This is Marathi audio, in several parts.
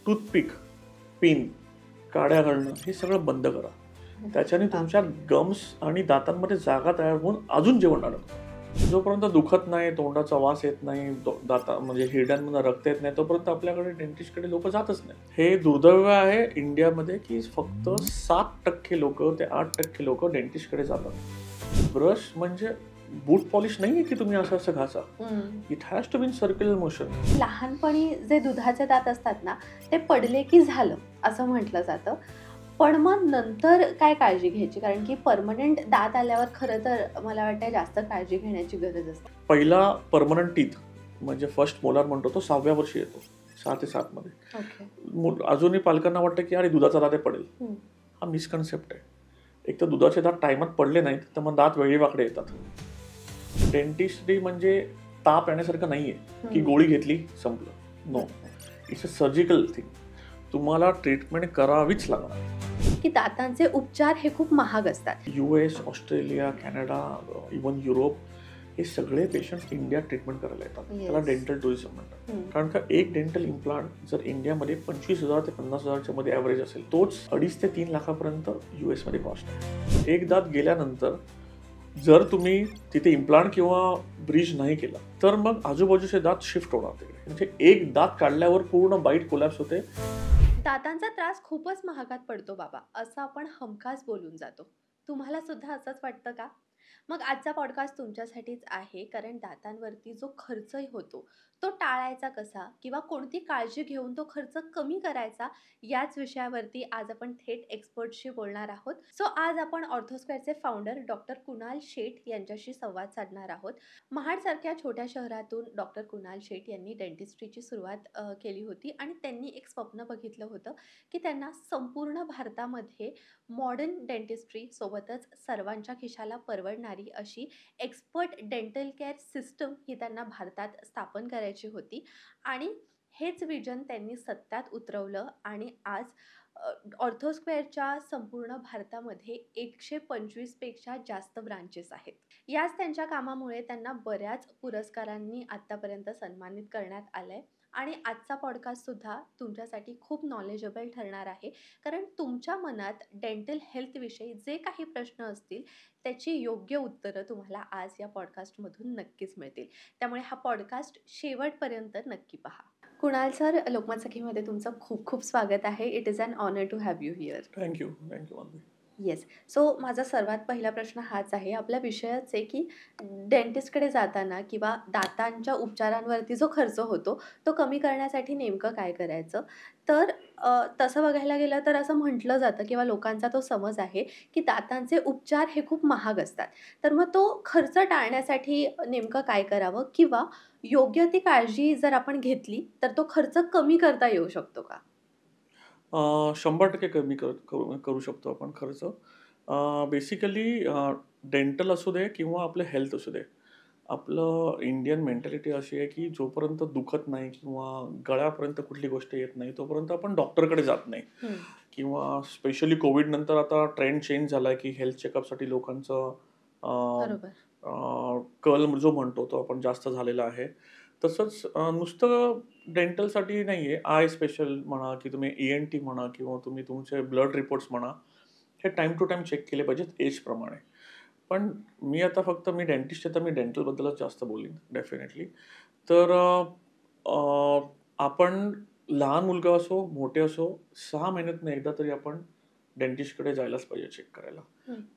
टूथपिक, पिन, काड्या घालणं हे सगळं बंद करा. त्याच्याने तुमच्या गम्स आणि दातांमध्ये जागा तयार होऊन अजून जेवण अडकतं. जोपर्यंत दुखत नाही, तोंडाचा वास येत नाही, दाता म्हणजे हिरड्यांमधून रक्त येत नाही, तोपर्यंत आपल्याकडे डेंटिस्टकडे लोक जातच नाही. हे दुर्दैव आहे इंडियामध्ये की फक्त 7% लोक ते 8% लोक डेंटिस्टकडे जातात. ब्रश म्हणजे बूट पॉलिश नाहीये की तुम्ही असं असं घासा. It has to be in circular motion. लहानपणी जे दुधाचे दात असतात ना, ते पडले की झालं असं म्हटलं जातं. पण मग नंतर काय काळजी घ्यायची? कारण की परमनंट दात आल्यावर खरं तर मला वाटतं जास्त काळजी घेण्याची गरज असते. पहिला परमनंट टीथ म्हणजे फर्स्ट मोलार म्हणतो तो 6व्या वर्षी येतो, 6 ते 7 मध्ये. ओके. अजूनही पालकांना वाटतं की अरे दुधाचा दात पडेल. हा मिसकन्सेप्ट आहे. एक तर दुधाचे दात टायमात पडले नाहीत तर मग दात वेळीवाकडे येतात. डेंटिस्ट्री म्हणजे ताप येण्यासारखं नाहीये की गोळी घेतली संपलं. No, it's a surgical thing. तुम्हाला ट्रीटमेंट करावीच लागणार. की दातांचे उपचार हे खूप महाग असतात. US, Australia, Canada, even Europe हे सगळे पेशंट इंडियात ट्रीटमेंट करायला येतात. त्याला डेंटल टुरिझम म्हणतात. कारण का एक डेंटल इम्प्लांट जर इंडियामध्ये 25,000 ते 50,000च्या मध्ये ॲव्हरेज असेल, तोच 2.5 ते 3 लाखापर्यंत US मध्ये कॉस्ट आहे. एक दात गेल्यानंतर जर तुम्ही तिथे इम्प्लांट किंवा ब्रिज नाही केला तर मग आजूबाजूचे दात शिफ्ट होणार तिकडे. म्हणजे एक दात काढल्यावर पूर्ण बाईट कोलॅप्स होते. दातांचा त्रास खूपच महागात पडतो बाबा, असं आपण हमखास बोलून जातो. तुम्हाला सुद्धा असंच वाटतं का? मग आजचा पॉडकास्ट तुमच्यासाठीच आहे, कारण दातांवरती जो खर्चही होतो तो टाळायचा कसा किंवा कोणती काळजी घेऊन तो खर्च कमी करायचा, याच विषयावरती आज आपण थेट एक्सपर्टशी बोलणार आहोत. सो आज आपण ऑर्थोस्क्वेअरचे फाउंडर डॉक्टर कुणाल शेठ यांच्याशी संवाद साधणार आहोत. महाडसारख्या छोट्या शहरातून डॉक्टर कुणाल शेठ यांनी डेंटिस्ट्रीची सुरुवात केली होती आणि त्यांनी एक स्वप्न बघितलं होतं की त्यांना संपूर्ण भारतामध्ये मॉडर्न डेंटिस्ट्री सोबतच सर्वांच्या खिशाला परवडणारी अशी एक्सपर्ट डेंटल केअर सिस्टम ही त्यांना भारतात स्थापन करायची होती. आणि हेच विजन त्यांनी सत्यात उतरवलं आणि आज ऑर्थोस्क्वेअरच्या संपूर्ण भारतामध्ये 125 पेक्षा जास्त ब्रांचेस आहेत. याच त्यांच्या कामामुळे त्यांना बऱ्याच पुरस्कारांनी आत्तापर्यंत सन्मानित करण्यात आलंय. आणि आजचा पॉडकास्ट सुद्धा तुमच्यासाठी खूप नॉलेजेबल ठरणार आहे, कारण तुमच्या मनात डेंटल हेल्थविषयी जे काही प्रश्न असतील त्याची योग्य उत्तरं तुम्हाला आज या पॉडकास्टमधून नक्कीच मिळतील. त्यामुळे हा पॉडकास्ट शेवटपर्यंत नक्की पहा. कुणाल सर, लोकमत सखीमध्ये तुमचं खूप खूप स्वागत आहे. It is an honour to have you here. Thank you Manavi. Yes. So माझा सर्वात पहिला प्रश्न हाच आहे. आपला विषयच आहे की डेंटिस्टकडे जाताना किंवा दातांच्या उपचारांवरती जो खर्च होतो तो कमी करण्यासाठी नेमकं काय करायचं? तर तसं बघायला गेलं तर असं म्हटलं जातं किंवा लोकांचा तो समज आहे की दातांचे उपचार हे खूप महाग असतात. तर मग तो खर्च टाळण्यासाठी नेमकं काय करावं? किंवा योग्य ती काळजी जर आपण घेतली तर तो खर्च कमी करता येऊ शकतो का? 100% कमी करू शकतो आपण खर्च. बेसिकली डेंटल असू दे किंवा आपलं हेल्थ असू दे, आपलं इंडियन मेंटॅलिटी अशी आहे की जोपर्यंत दुखत नाही किंवा गळ्यापर्यंत कुठली गोष्ट येत नाही तोपर्यंत आपण डॉक्टरकडे जात नाही. किंवा स्पेशली कोविड नंतर आता ट्रेंड चेंज झालाय की हेल्थ चेकअपसाठी लोकांचं कल जो म्हणतो तो आपण जास्त झालेला आहे. तसंच नुसतं डेंटलसाठी नाही आहे, आय स्पेशल म्हणा की तुम्ही ENT म्हणा किंवा तुम्ही तुमचे ब्लड रिपोर्ट्स म्हणा, हे टाईम टू टाईम चेक केले पाहिजेत एजप्रमाणे. पण मी आता फक्त डेंटिस्ट आहे तर मी डेंटलबद्दलच जास्त बोलीन डेफिनेटली. तर आपण लहान मुलगा असो, मोठे असो, 6 महिन्यातनं एकदा तरी आपण डेंटिस्टकडे जायलाच पाहिजे चेक करायला.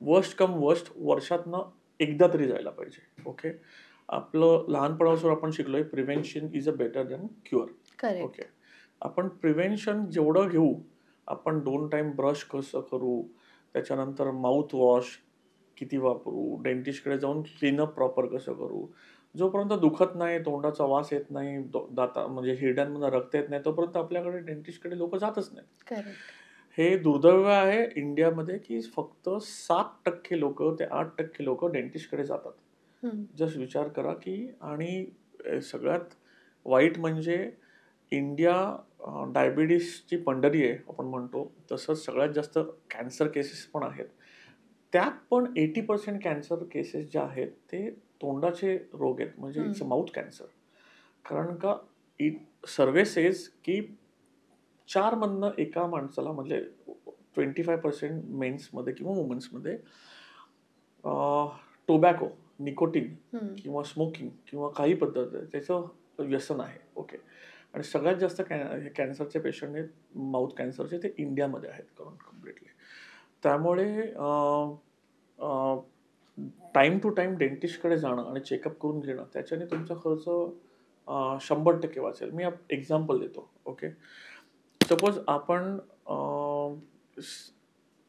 वर्स्ट कम वर्स्ट वर्षातनं एकदा तरी जायला पाहिजे. ओके. आपलं लहानपणापासून आपण शिकलोय prevention is a better than cure. Okay. आपण प्रिव्हेन्शन जेवढं घेऊ, आपण 2 टाइम ब्रश कसं करू, त्याच्यानंतर माउथ वॉश किती वापरू, डेंटिस्टकडे जाऊन क्लीनअप प्रॉपर कसं करू, जोपर्यंत दुखत नाही, तोंडाचा वास येत नाही, दाता म्हणजे हिरड्यांमधून रक्त येत नाही, तोपर्यंत आपल्याकडे डेंटिस्टकडे लोक जातच नाहीत. हे दुर्दैव आहे इंडियामध्ये की फक्त 7% लोक ते 8% लोक डेंटिस्टकडे जातात. जस्ट विचार करा की. आणि सगळ्यात वाईट म्हणजे इंडिया डायबिटीसची पंढरी आहे आपण म्हणतो, तसंच सगळ्यात जास्त कॅन्सर केसेस पण आहेत. त्यात पण 80% कॅन्सर केसेस ज्या आहेत ते तोंडाचे रोग आहेत, म्हणजे इट्स अ माउथ कॅन्सर. कारण का सर्वे सेज की 4 मधनं एका माणसाला म्हणजे 25% मेन्समध्ये किंवा वुमन्समध्ये टोबॅको, निकोटीन किंवा स्मोकिंग किंवा काही पद्धत त्याचं व्यसन आहे. ओके. आणि सगळ्यात जास्त कॅन्सरचे पेशंट आहेत माउथ कॅन्सरचे ते इंडियामध्ये आहेत कम्प्लिटली. त्यामुळे टाइम टू टाइम डेंटिस्टकडे जाणं आणि चेकअप करून घेणं त्याच्याने तुमचा खर्च 100% वाचेल. मी एक्झाम्पल देतो. ओके. सपोज आपण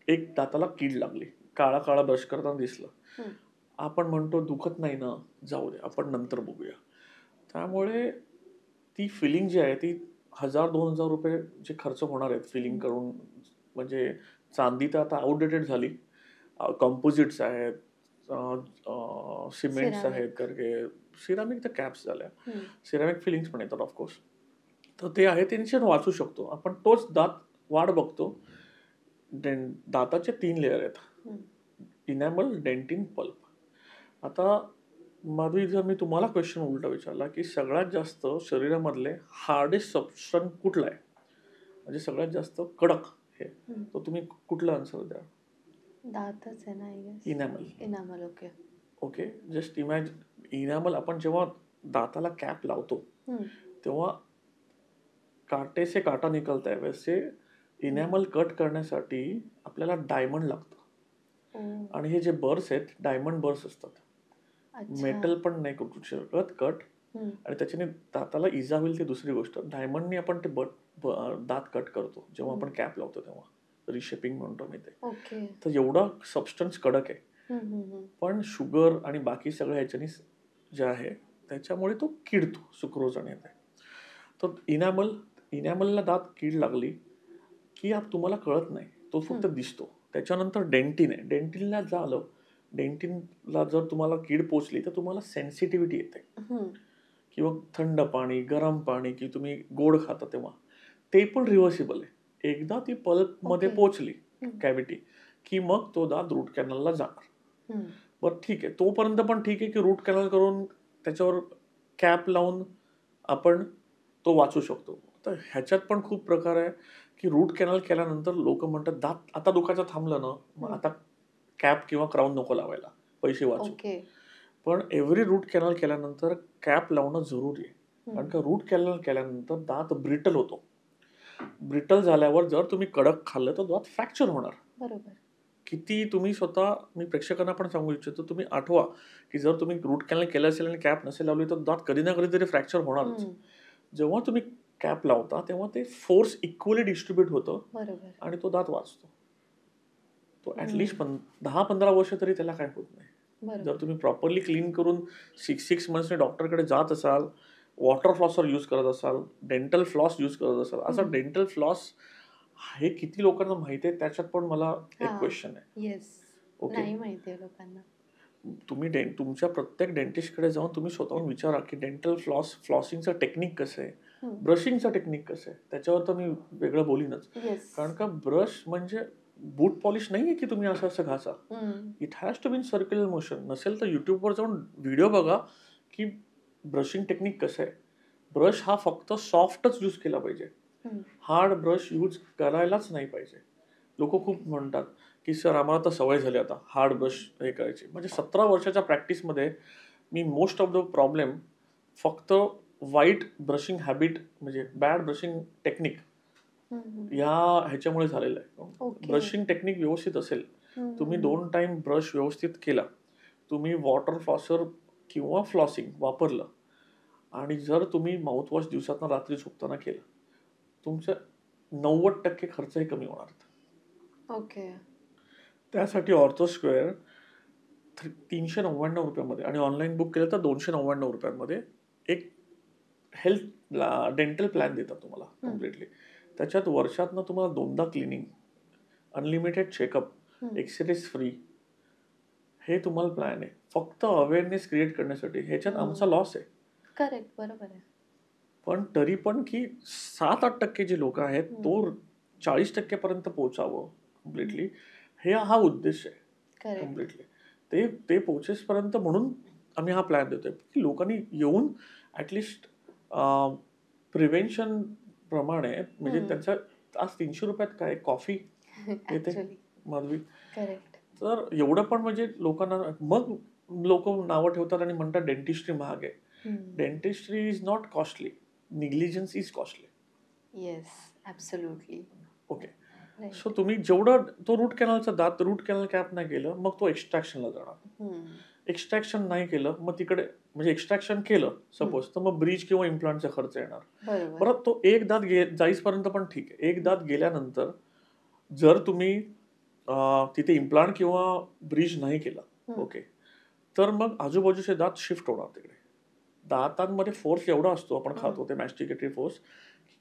एक दाताला कीड लागली, काळा काळा ब्रश करताना दिसलं, आपण म्हणतो दुखत नाही ना, जाऊ दे आपण नंतर बघूया. त्यामुळे ती फिलिंग जी आहे ती 1000-2000 रुपये जे खर्च होणार आहेत फिलिंग करून, म्हणजे चांदी तर आता आउटडेटेड झाली, कंपोजिट्स आहेत, सिमेंट्स आहेत, कारण सिरामिक तर कॅप्स झाल्या, सिरामिक फिलिंग्स पण येतात ऑफकोर्स. तर ते आहे, टेन्शन वाचू शकतो आपण. तोच दात वाढ बघतो. दाताचे 3 लेअर आहेत, इनॅमल, डेंटिन, पल्प. आता माधवी, जर मी तुम्हाला क्वेश्चन उलटा विचारला की सगळ्यात जास्त शरीरामधले हार्डेस्ट सबस्टन्स कुठला आहे, म्हणजे सगळ्यात जास्त कडक हे, तर तुम्ही कुठला आन्सर द्या? दातच आहे ना, I guess. Enamel. Okay. Okay. Just imagine, enamel आपण जेव्हा दाताला कॅप लावतो तेव्हा काटे से काटा निकलता है, वैसे इनॅमल कट करण्यासाठी आपल्याला डायमंड लागतं. आणि हे जे बर्स आहेत डायमंड बर्स असतात. मेटल पण नाही करू शकत कट, आणि त्याच्याने दाताला इजा होईल ती दुसरी गोष्ट. डायमंडने आपण ते दात कट करतो जेव्हा आपण कॅप लावतो तेव्हा, रिशेपिंग म्हणतो मी ते. तर एवढा सबस्टन्स कडक आहे. पण शुगर आणि बाकी सगळ्या ह्याच्यानी जे आहे त्याच्यामुळे तो किडतो, सुक्रोज आणि ते. तर इनॅमलला दात कीड लागली की तुम्हाला कळत नाही, तो फक्त दिसतो. त्याच्यानंतर डेंटिन आहे. डेंटिनला झालं, डेंटिनला जर तुम्हाला कीड पोचली तर तुम्हाला सेन्सिटिव्हिटी येते, किंवा थंड पाणी, गरम पाणी, की तुम्ही गोड खाता तेव्हा, ते पण रिव्हर्सिबल आहे. एकदा ती पल्पमध्ये पोचली कॅव्हिटी की मग तो दात रूट कॅनलला जाणार. बरं ठीक आहे, तोपर्यंत पण ठीक आहे की रूट कॅनल करून त्याच्यावर कॅप लावून आपण तो वाचू शकतो. तर ह्याच्यात पण खूप प्रकार आहे की रूट कॅनल केल्यानंतर लोक म्हणतात दात आता दुखायचं थांबलं ना, मग आता कॅप किंवा क्राऊन नको लावायला, पैसे वाचू. पण एव्हरी रूट कॅनल केल्यानंतर कॅप लावणं जरुरी आहे. कारण का रूट कॅनल केल्यानंतर दात ब्रिटल होतो. ब्रिटल झाल्यावर जर तुम्ही कडक खाल्लं तर दात फ्रॅक्चर होणार. बरोबर. किती तुम्ही स्वतः, मी प्रेक्षकांना पण सांगू इच्छितो, तुम्ही आठवा की जर तुम्ही रूट कॅनल केलं असेल आणि कॅप नसेल लावली तर दात कधी ना कधीतरी फ्रॅक्चर होणारच. जेव्हा तुम्ही कॅप लावता तेव्हा ते फोर्स इक्वली डिस्ट्रीब्यूट होतं आणि तो दात वाचतो. तो ऍटलिस्ट 10-15 वर्ष तरी त्याला काय होत नाही. जर तुम्ही प्रॉपरली क्लीन करून 6 मंथ्सने डॉक्टरकडे जात असाल, वॉटर फ्लॉसर यूज करत असाल, डेंटल फ्लॉस यूज करत असाल. असं डेंटल फ्लॉस हे किती लोकांना माहिती आहे त्याच्यात पण मला एक क्वेश्चन आहे. नाही माहिती आहे लोकांना. तुम्ही तुमच्या प्रत्येक डेंटिस्टकडे जाऊन तुम्ही स्वतःहून विचारा की डेंटल फ्लॉसिंगचं टेक्निक कसं आहे, ब्रशिंगचं टेक्निक कसं आहे. त्याच्यावर तर मी वेगळं बोलीनच. कारण का ब्रश म्हणजे बूट पॉलिश नाहीये की तुम्ही असं असं घासा. It has to be in circular motion. नसेल तर युट्यूबवर जाऊन व्हिडिओ बघा की ब्रशिंग टेक्निक कसं आहे. ब्रश हा फक्त सॉफ्टच यूज केला पाहिजे, हार्ड ब्रश यूज करायलाच नाही पाहिजे. लोक खूप म्हणतात की सर आम्हाला तर सवय झाली आता हार्ड ब्रश हे करायची. म्हणजे 17 वर्षाच्या प्रॅक्टिसमध्ये मी मोस्ट ऑफ द प्रॉब्लेम फक्त वाईट ब्रशिंग हॅबिट, म्हणजे बॅड ब्रशिंग टेक्निक या ह्याच्यामुळे झालेलं आहे. ब्रशिंग टेक्निक व्यवस्थित असेल, तुम्ही 2 टाइम ब्रश व्यवस्थित केला, तुम्ही वॉटर फ्लॉसर किंवा फ्लॉसिंग वापरलं, आणि जर तुम्ही माउथवॉश दिवसातनं रात्री झोपताना केलं, तुमचं 90% खर्चही कमी होणार. त्यासाठी ऑर्थोस्क्वेअर 399 रुपयामध्ये आणि ऑनलाईन बुक केलं तर 299 रुपयांमध्ये एक हेल्थ डेंटल प्लॅन देतात तुम्हाला कम्प्लिटली. त्याच्यात वर्षातनं तुम्हाला 2दा cleaning, unlimited checkup, X-rays free, हे तुम्हाला प्लॅन आहे. फक्त अवेअरनेस क्रिएट करण्यासाठी. ह्याच्यात आमचा लॉस आहे. करेक्ट, बरोबर आहे. पण तरी पण की 7-8% जे लोक आहेत तो 40% पर्यंत पोहोचावं कम्प्लिटली, हा उद्देश आहे कम्प्लिटली. ते पोचेसपर्यंत म्हणून आम्ही हा प्लॅन देतोय की लोकांनी येऊन ऍटलिस्ट प्रिव्हेन्शन प्रमाणे म्हणजे हम्म. त्यांच्या आज 300 रुपयात काय कॉफी येते ऍक्च्युली माधवी. करेक्ट. तर एवढं पण म्हणजे लोकांना मग लोक नावं ठेवतात आणि म्हणतात डेंटिस्ट्री महाग आहे. Dentistry is not costly, negligence is costly. Yes absolutely. Okay. So right. तुम्ही जेवढं तो रूट कॅनलचा दात रूट कॅनल कॅप नाही केलं मग तो एक्स्ट्रॅक्शनला जाणार. एक्स्ट्रॅक्शन नाही केलं मग तिकडे म्हणजे एक्स्ट्रॅक्शन केलं सपोज तर मग ब्रिज किंवा इम्प्लांटचा खर्च येणार. बरोबर. बरं तो एक दात जाईसपर्यंत पण ठीक आहे. एक दात गेल्यानंतर जर तुम्ही तिथे इम्प्लांट किंवा ब्रिज नाही केला ओके तर मग आजूबाजूचे दात शिफ्ट होणार तिकडे. दातांमध्ये फोर्स एवढा असतो आपण खातो ते मॅस्टिकेटरी फोर्स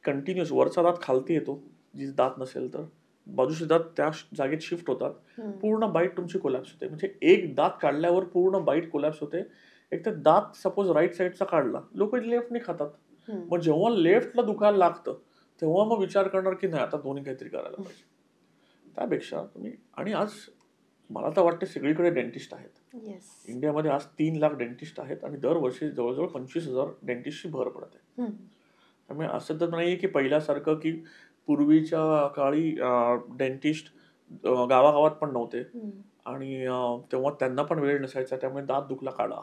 कंटिन्युअस वरचा दात खालती येतो जी दात नसेल तर बाजूचे दात त्या जागेत शिफ्ट होतात. पूर्ण बाईट तुमची कोलॅप्स होते. म्हणजे एक दात काढल्यावर पूर्ण बाईट कोलॅप्स होते. एक तर दात सपोज राईट साईडचा काढला लोक लेफ्टने खातात. मग जेव्हा लेफ्टला दुखायला लागतं तेव्हा मग विचार करणार की नाही आता दोन्ही काहीतरी करायला पाहिजे. त्यापेक्षा तुम्ही आणि आज मला तर वाटतं सगळीकडे डेंटिस्ट आहेत. येस. इंडियामध्ये आज 3 लाख डेंटिस्ट आहेत आणि दरवर्षी जवळजवळ 25,000 डेंटिस्टची भर पडते. त्यामुळे असं तर नाही की पहिल्यासारखं की पूर्वीच्या काळी डेंटिस्ट गावागावात पण नव्हते आणि तेव्हा त्यांना पण वेळ नसायचा त्यामुळे दात दुखला काढा.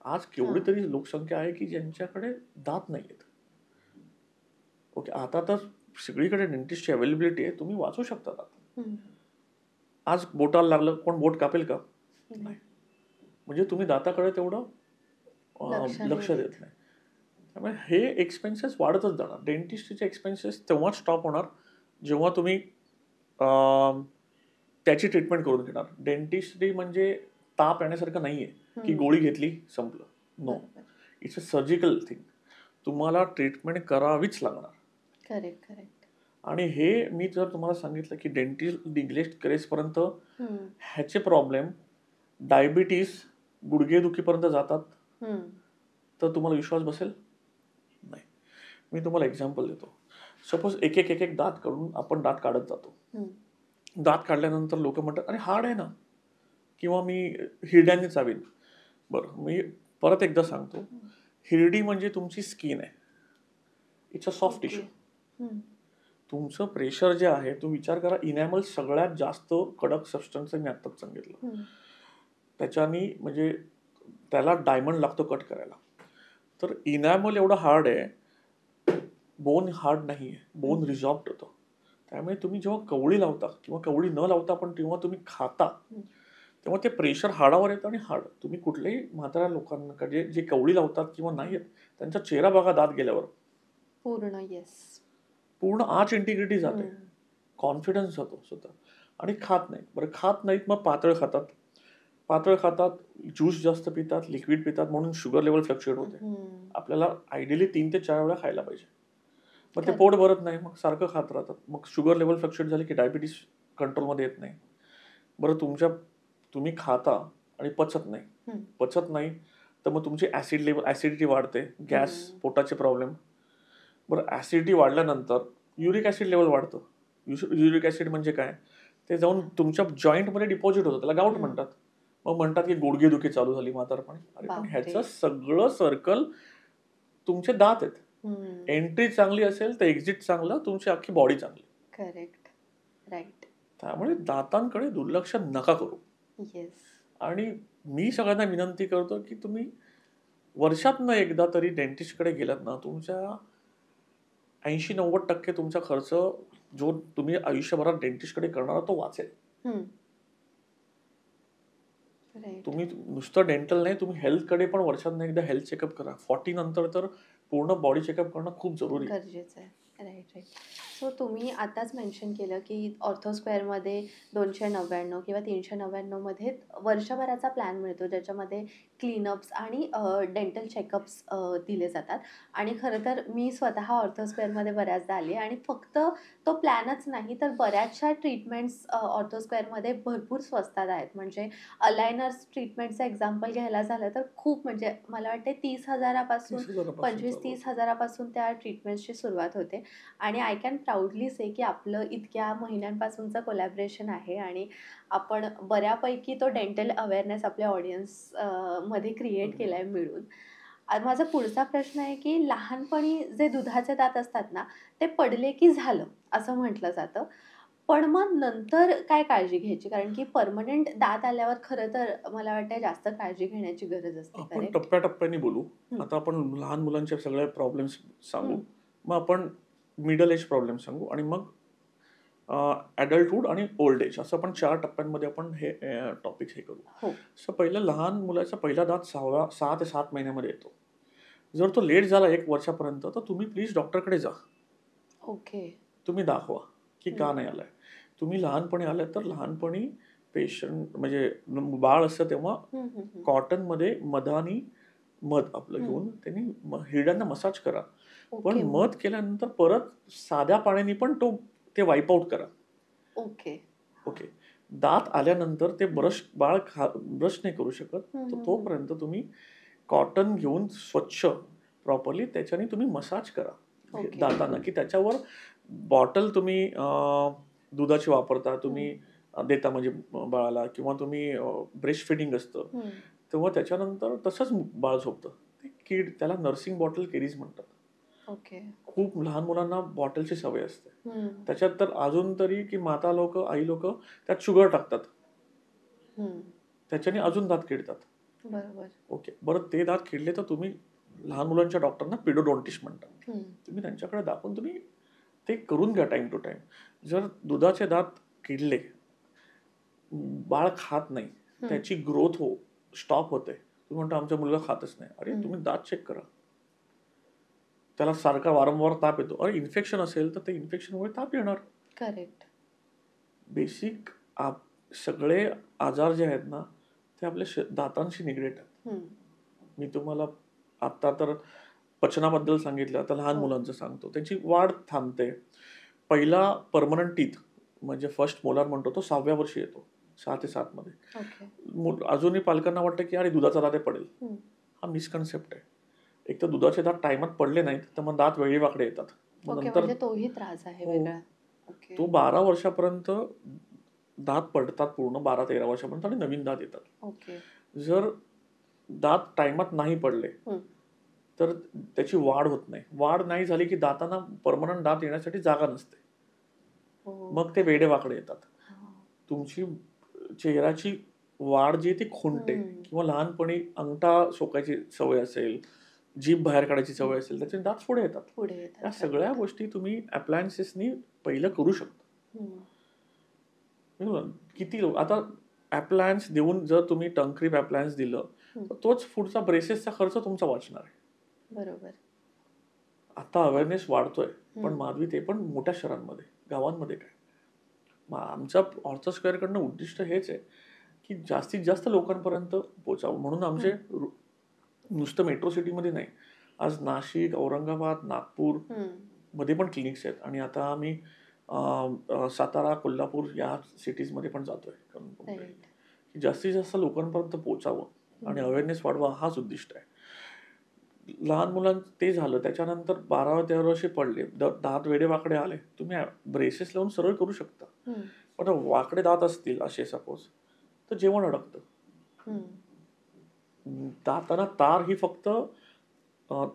आज केवढी तरी लोकसंख्या आहे की ज्यांच्याकडे दात नाही आहेत. ओके. आता तर सगळीकडे डेंटिस्टची अवेलेबिलिटी आहे. तुम्ही वाचू शकता दात. आज बोटाला लागलं कोण बोट कापेल का? नाही. म्हणजे तुम्ही दाताकडे तेवढं लक्ष देत नाही. त्यामुळे हे एक्सपेन्सेस वाढतच जाणार. डेंटिस्टचे एक्सपेन्सेस तेव्हाच स्टॉप होणार जेव्हा तुम्ही त्याची ट्रीटमेंट करून घेणार. डेंटिस्ट्री म्हणजे ताप येण्यासारखं नाहीये की गोळी घेतली संपलं. No, it's a surgical thing. तुम्हाला ट्रीटमेंट करावीच लागणार. Correct correct. आणि हे मी जर तुम्हाला सांगितलं की डेंटिस्ट निग्लेक्ट करेसपर्यंत ह्याचे प्रॉब्लेम डायबिटीस गुडघेदुखीपर्यंत जातात तर तुम्हाला विश्वास बसेल नाही. मी तुम्हाला एक्झाम्पल देतो. सपोज एक एक दात काढून आपण दात काढत जातो. दात काढल्यानंतर लोक म्हणतात अरे हार्ड आहे ना किंवा मी हिरड्याने चावीन. बरं मी परत एकदा सांगतो. हिरडी म्हणजे तुमची स्किन आहे. It's a soft tissue. तुमचं प्रेशर जे आहे तो विचार करा. इनॅमल सगळ्यात जास्त कडक सबस्टन्स मी आत्ताच सांगितलं. त्याच्यानी म्हणजे त्याला डायमंड लागतो कट करायला. तर इनॅमल एवढं हार्ड आहे. बोन हार्ड नाही आहे. बोन रिझॉर्ब्ड होतं. त्यामुळे तुम्ही जेव्हा कवळी लावता किंवा कवळी न लावता पण तेव्हा तुम्ही खाता तेव्हा ते प्रेशर हाडावर येतं आणि हाड तुम्ही कुठल्याही म्हाताऱ्या लोकांकडे जे कवळी लावतात किंवा नाही आहेत त्यांचा चेहरा बघा दात गेल्यावर पूर्ण आच इंटिग्रिटी जाते. कॉन्फिडन्स जातो स्वतः आणि खात नाहीत. बरं खात नाहीत मग पातळ खातात ज्यूस जास्त पितात लिक्विड पितात म्हणून शुगर लेवल फ्लक्च्युएट होते. आपल्याला आयडियली 3 ते 4 वेळा खायला पाहिजे. मग ते पोट भरत नाही मग सारखं खात राहतात. मग शुगर लेवल फ्लक्च्युएट झाली की डायबिटीस कंट्रोलमध्ये येत नाही. बरं तुम्ही खाता आणि पचत नाही तर मग तुमची ऍसिडिटी वाढते. गॅस पोटाचे प्रॉब्लेम. बरं ऍसिडिटी वाढल्यानंतर युरिक ऍसिड लेवल वाढतं. युरिक ऍसिड म्हणजे काय ते जाऊन तुमच्या जॉईंटमध्ये डिपॉझिट होतं. त्याला गाऊट म्हणतात. मग म्हणतात की गुडघेदुखी चालू झाली म्हातारपणी. अरे पण ह्याचं सगळं सर्कल तुमचे दात आहेत. एंट्री चांगली असेल तर एक्झिट चांगलं तुमची अख्खी बॉडी चांगली. करेक्ट. राईट. त्यामुळे दातांकडे दुर्लक्ष नका करू. आणि मी सगळ्यांना विनंती करतो की तुम्ही वर्षातनं एकदा तरी डेंटिस्टकडे गेलात ना तुमच्या 80-90% तुमचा खर्च जो तुम्ही आयुष्यभरात डेंटिस्टकडे करणार तो वाचेल. तुम्ही नुसतं डेंटल नाही तुम्ही हेल्थकडे पण वर्षातनं एकदा हेल्थ चेकअप करा. 40 नंतर तर पूर्ण बॉडी चेकअप करणं खूप जरुरी आहे. गरजेचं आहे. राईट. सो तुम्ही आताच मेन्शन केलं की ऑर्थोस्क्वेअरमध्ये 299 किंवा 399 मध्ये वर्षभराचा प्लॅन मिळतो ज्याच्यामध्ये क्लीनअप्स आणि डेंटल चेकअप्स दिले जातात. आणि खरं तर मी स्वतः ऑर्थोस्क्वेअरमध्ये बऱ्याचदा आली आणि फक्त तो प्लॅनच नाही तर बऱ्याचशा ट्रीटमेंट्स ऑर्थोस्क्वेअरमध्ये भरपूर स्वस्तात आहेत. म्हणजे अलायनर्स ट्रीटमेंटचं एक्झाम्पल घ्यायला झालं तर खूप म्हणजे मला वाटते 30,000पासून 25-30,000पासून त्या ट्रीटमेंट्सची सुरुवात होते. आणि आय कॅन प्राऊडली से की आपलं इतक्या महिन्यांपासूनचं कोलॅबरेशन आहे आणि आपण बऱ्यापैकी तो डेंटल अवेअरनेस आपल्या ऑडियन्स मध्ये क्रिएट केला आहे मिळून. माझा पुढचा प्रश्न आहे, की लहानपणी जे दुधाचे दात असतात ना, ते पडले की झालं असं म्हटलं जातं. पण मग नंतर काय काळजी घ्यायची? कारण की पर्मनंट दात आल्यावर खरं तर मला वाटतं जास्त काळजी घेण्याची गरज असते. आपण करेक्ट? टप्प्याटप्प्याने बोलू. हं, आता आपण लहान मुलांचे सगळे प्रॉब्लेम्स सांगू. हं. मग आपण मिडल एज प्रॉब्लेम सांगू आणि मग अडल्टहूड आणि ओल्ड एज असं आपण 4 टप्प्यांमध्ये आपण हे टॉपिक हे करू. हो. सो पहिलं लहान मुलाचा पहिला दात 6 ते 7 महिन्यामध्ये येतो. जर तो लेट झाला 1 वर्षापर्यंत तर तुम्ही प्लीज डॉक्टरकडे जा. ओके. तुम्ही दाखवा, की हं. का नाही आलाय. तुम्ही लहानपणी आलात तर लहानपणी पेशंट म्हणजे बाळ असतं तेव्हा हं, हं, हं. कॉटनमध्ये मधानी मध आपलं हं. घेऊन त्यांनी हिरड्यांना मसाज करा. पण ओके. मध केल्यानंतर परत साध्या पाण्याने पण ते वाईप आउट करा. ओके. ओके. दात आल्यानंतर ते बाळ ब्रश नाही करू शकत. हं, तर हं, हं. तोपर्यंत तुम्ही कॉटन घेऊन स्वच्छ प्रॉपरली त्याच्याने तुम्ही मसाज करा ओके. दातांना, की त्याच्यावर बॉटल तुम्ही दुधाची वापरता, हं. तुम्ही देता म्हणजे बाळाला किंवा तुम्ही ब्रेस्ट फिडिंग असतं. हं. तेव्हा त्याच्यानंतर तसंच बाळ झोपतं. ते त्याला नर्सिंग बॉटल केरीज म्हणतात. ओके. खूप लहान मुलांना बॉटलची सवय असते. हं. त्याच्यात तर अजून तरी की माता लोकं, आई लोकं त्यात शुगर टाकतात. हं. त्याच्याने अजून दात किडतात. बरोबर. ओके. बरं ते दात किडले तर तुम्ही लहान मुलांच्या डॉक्टरना पेडोडॉन्टिस्ट म्हणतात. हं. तुम्ही त्यांच्याकडे दाखवून तुम्ही ते करून घ्या टाईम टू टाईम. जर दुधाचे दात किडले, बाळ खात नाही, हं. त्याची ग्रोथ स्टॉप होते. तुम्ही म्हणता आमचा मुलगा खातच नाही. अरे हं. तुम्ही दात चेक करा. त्याला सारखा वारंवार ताप येतो. अरे इन्फेक्शन असेल तर ते इन्फेक्शनमुळे ताप येणार. करेक्ट. बेसिक सगळे आजार जे आहेत ना, ते आपल्या दातांशी निगडीत आहेत. हं. मी तुम्हाला आत्ता तर पचनाबद्दल सांगितलं, आता लहान हो. मुलांचं सांगतो. त्यांची वाढ थांबते. पहिला पर्मनंट टीथ म्हणजे फर्स्ट मोलार म्हणतो तो 6व्या वर्षी येतो. 6 ते 7 मध्ये. ओके. अजूनही पालकांना वाटतं, की अरे दुधाचा दात पडेल. हं. हा मिसकन्सेप्ट आहे. एक तर दुधाचे दात टाईमात पडले नाहीत, तर मग दात वेडीवाकडे येतात. मग ओके. नंतर म्हणजे तोही त्रास आहे हो. वेगळा. ओके. तो 12 वर्षापर्यंत दात पडतात पूर्ण 12-13 वर्षापर्यंत आणि नवीन दात येतात. ओके. जर दात टाईमात नाही पडले, हं. तर त्याची वाढ होत नाही. वाढ नाही झाली, की दातांना पर्मनंट दात येण्यासाठी जागा नसते. हो. मग ते वेडेवाकडे येतात. हां. तुमची चेहऱ्याची वाढ जी आहे ती खुंटते हं. किंवा लहानपणी अंगठा सोकायची सवय असेल, जीभ बाहेर काढायची हं. सवय असेल, त्याचे दात पुढे येतात. पुढे येतात. या सगळ्या करेक्ट. गोष्टी तुम्ही अप्लायन्सेसनी पहिलं करू शकता. हं. बरोबर. किती आता अप्लायन्स देऊन जर तुम्ही टंग अप्लायन्स दिलं, हं. तर तोच पुढचा ब्रेसेसचा खर्च तुमचा वाचणार आहे. बरोबर. आता अवेअरनेस वाढतोय, पण हं. माधवी ते पण मोठ्या शहरांमध्ये, गावांमध्ये काय? मग आमच्या ऑर्थो स्क्वेअरकडनं उद्दिष्ट हेच आहे, की जास्तीत जास्त लोकांपर्यंत पोहोचावं. म्हणून आमचे हं. नुसतं मेट्रो सिटीमध्ये नाही, आज नाशिक, औरंगाबाद, नागपूर हं. मध्ये पण क्लिनिक्स आहेत आणि आता आम्ही सातारा, कोल्हापूर या सिटीजमध्ये पण जातोय. राइट. की जास्तीत जास्त लोकांपर्यंत पोहोचावं आणि हं. अवेअरनेस वाढवा हाच उद्दिष्ट आहे. लहान मुलांचं ते झालं. त्याच्यानंतर 12व्या-13व्या वर्षी पडले. दात वेडेवाकडे आले. तुम्ही ब्रेसेस लावून सरळ करू शकता. हं. पण वाकडे दात असतील असे सपोज, तर जेवण अडकतं. हं. दातांना तार ही फक्त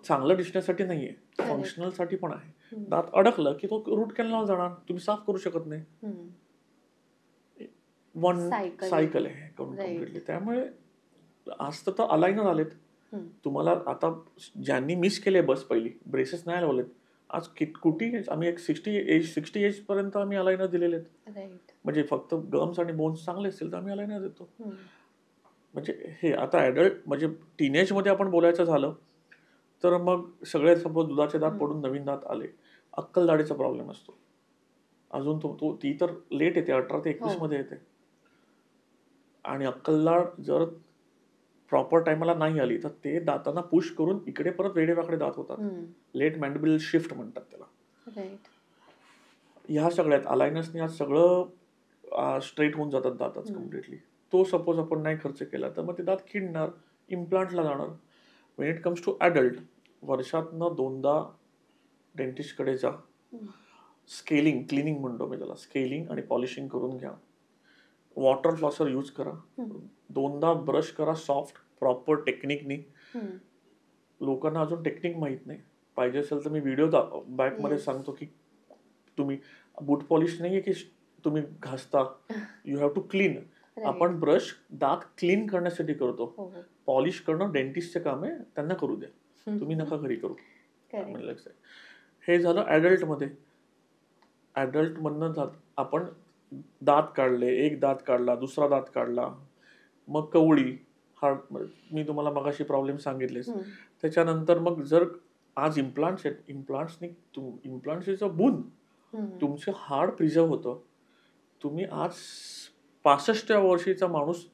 चांगलं दिसण्यासाठी नाहीये. करेक्ट. फंक्शनलसाठी पण आहे. हं. दात अडकलं की तो रूट कॅनलला जाणार. तुम्ही साफ करू शकत नाही. हं. One cycle. सायकल आहे राइट. कम्प्लिटली. त्यामुळे आज तर अलाइनर आलेत. हं. तुम्हाला आता ज्यांनी मिस केले बस पहिली, ब्रेसेस नाही लावलेत. आज कुठे आम्ही एक 60 एज पर्यंत आम्ही अलाइनर दिलेले आहेत. राइट. म्हणजे फक्त गम्स आणि बोन्स चांगले असतील तर आम्ही अलाइनर देतो. हं. म्हणजे हे आता ॲडल्ट म्हणजे टीनेजमध्ये आपण बोलायचं झालं, तर मग सगळे सपोज दुधाचे दात हं. पडून नवीन दात आले. अक्कलदाढीचा प्रॉब्लेम असतो. अजून ती तर लेट येते 18 ते 21 हो. मध्ये येते. आणि अक्कलदाढ जर प्रॉपर टायमाला नाही आली, तर ते दातांना पुश करून इकडे परत वेडेवाकडे दात होतात. हं. लेट मॅन्डिबल शिफ्ट म्हणतात त्याला. राइट. ह्या सगळ्यात अलायनसने आज सगळं स्ट्रेट होऊन जातात दातच हं. कम्प्लिटली. तो सपोज आपण नाही खर्च केला, तर मग ते दात किडणार, इम्प्लांटला जाणार. When it comes to adult, वर्षातनं 2दा डेंटिस्टकडे जा. हं. स्केलिंग, क्लिनिंग म्हणतो मी त्याला. स्केलिंग आणि पॉलिशिंग करून घ्या. वॉटर फ्लॉसर यूज करा. हं. 2दा ब्रश करा सॉफ्ट, प्रॉपर टेक्निकनी. हं. लोकांना अजून टेक्निक माहित नाही. पाहिजे असेल तर मी व्हिडिओ बॅकमध्ये सांगतो की तुम्ही बूट पॉलिश नाहीये की तुम्ही घासता, यू हॅव टू क्लीन. आपण ब्रश दात क्लीन करण्यासाठी करतो. पॉलिश करणं डेंटिस्टचे काम आहे, त्यांना करू द्या, तुम्ही नका घरी करू. हे झालं ॲडल्टमध्ये. ॲडल्टमधनं आपण दात काढले, एक दात काढला, दुसरा दात काढला, मग कवळी. मी तुम्हाला मगाशी प्रॉब्लेम सांगितलेच. त्याच्यानंतर मग जर आज इम्प्लांट्स आहेत, इम्प्लांट्स इज अ बोन. तुमचं हाड प्रिझर्व होतं. तुम्ही आज 65व्या वर्षीचा माणूस,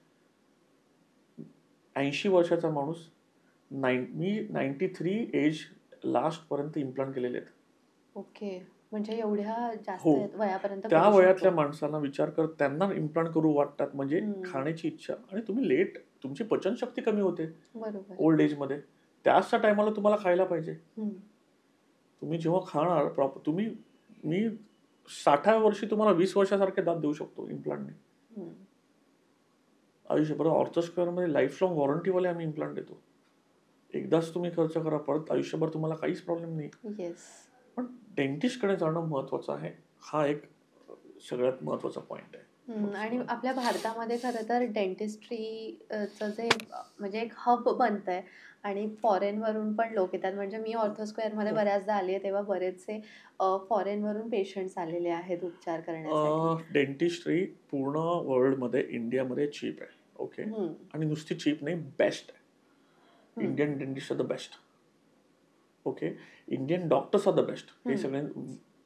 80 वर्षाचा माणूस, मी 93 एज लास्ट पर्यंत इम्प्लांट केलेले आहेत. ओके, म्हणजे एवढ्या जास्त वयापर्यंत त्या वयातल्या माणसांना विचार कर, त्यांना इम्प्लांट करू वाटतात. म्हणजे खाण्याची इच्छा, आणि तुम्ही लेट, तुमची पचनशक्ती कमी होते ओल्ड एज मध्ये. त्याच टायमाला तुम्हाला खायला पाहिजे. तुम्ही जेव्हा खाणार प्रॉपर, मी 60व्या वर्षी तुम्हाला 20 वर्षासारखे दात देऊ शकतो इम्प्लांटने. आयुष्यभर ऑर्थोस्क्वेअर मध्ये लाईफ लॉंग वॉरंटीवाले आम्ही इम्प्लांट देतो. एकदाच तुम्ही खर्च करा, परत आयुष्यभर तुम्हाला काहीच प्रॉब्लेम नाही. पण डेंटिस्टकडे जाणं महत्वाचं आहे. हा एक सगळ्यात महत्वाचा पॉइंट आहे. आणि आपल्या भारतामध्ये खरं तर डेंटिस्ट्रीचं जे म्हणजे एक हब बनतंय, आणि फॉरेनवरून पण लोक येतात. म्हणजे मी ऑर्थोस्क्वेअरमध्ये बऱ्याचदा आली आहे, तेव्हा बरेचसे फॉरेनवरून पेशंट्स आलेले आहेत उपचार करण्यासाठी. डेंटिस्ट्री पूर्ण वर्ल्डमध्ये, इंडियामध्ये चीप आहे. ओके, आणि नुसती चीप नाही, बेस्ट आहे. Indian dentist are the best. Okay, Indian doctors are the best. हे सगळे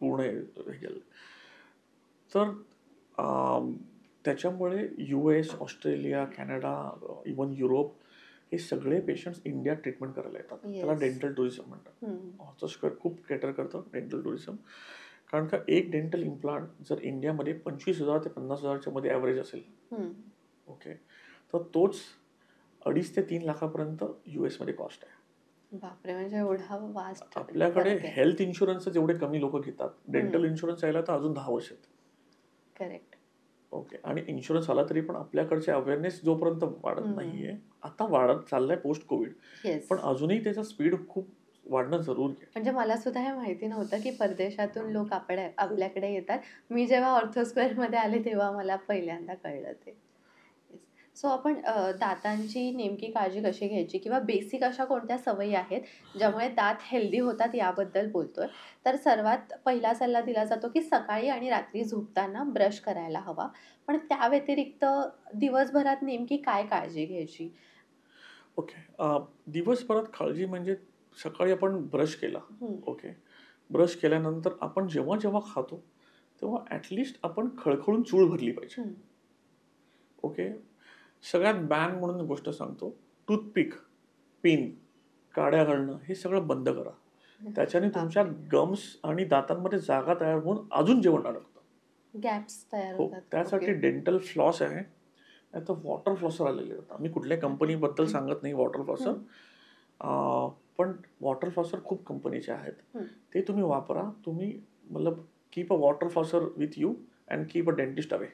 पूर्ण हे केलं तर त्याच्यामुळे US, Australia, Canada, even Europe, हे सगळे पेशंट्स इंडियात ट्रीटमेंट करायला येतात. त्याला डेंटल टुरिझम म्हणतात. ऑर्थोस्क्वेअर खूप केटर करतं डेंटल टुरिझम. कारण का एक डेंटल इम्प्लांट जर इंडियामध्ये 25,000 ते 50,000च्या मध्ये ॲव्हरेज असेल, ओके, तर तोच 2.5 ते 3 लाखापर्यंत US मध्ये कॉस्ट आहे. बापरे, म्हणजे एवढा वास्ट. आपल्याकडे हेल्थ इन्शुरन्स जेवढे कमी लोक घेतात, डेंटल इन्शुरन्स यायला तर अजून 10 वर्ष आहेत. करेक्ट. ओके, आणि इन्शुरन्स आला तरी पण आपल्याकडचे अवेअरनेस जोपर्यंत वाढत नाहीये, आता वाढत चाललाय पोस्ट कोविड, पण अजूनही त्याचा स्पीड खूप वाढणं जरूर आहे. म्हणजे मला सुद्धा हे माहिती नव्हतं की परदेशातून लोक आपल्याकडे येतात. मी जेव्हा ऑर्थोस्क्वेअर मध्ये आले तेव्हा मला पहिल्यांदा कळलं ते. सो आपण दातांची नेमकी काळजी कशी घ्यायची, किंवा बेसिक अशा कोणत्या सवयी आहेत ज्यामुळे दात हेल्दी होतात याबद्दल बोलतोय. तर सर्वात पहिला सल्ला दिला जातो की सकाळी आणि रात्री झोपताना ब्रश करायला हवा. पण त्या व्यतिरिक्त दिवसभरात नेमकी काय काळजी घ्यायची? ओके, दिवसभरात काळजी म्हणजे सकाळी आपण ब्रश केला, ओके, ब्रश केल्यानंतर आपण जेव्हा जेव्हा खातो तेव्हा ॲटलिस्ट आपण खळखळून चूळ भरली पाहिजे. ओके, सगळ्यात बॅन म्हणून गोष्ट सांगतो, टूथपिक, पिन, काड्या घालणं हे सगळं बंद करा. त्याच्याने तुमच्या गम्स आणि दातांमध्ये जागा तयार होऊन अजून जेवण अडकतं, गॅप्स तयार होतात. त्यासाठी डेंटल फ्लॉस आहे. आता वॉटर फ्लॉसर आलेले आहेत. मी कुठल्या कंपनीबद्दल सांगत नाही वॉटर फ्लॉसर, पण वॉटर फ्लॉसर खूप कंपनीचे आहेत. ते तुम्ही वापरा. तुम्ही मतलब keep a water flosser with you and keep a dentist away.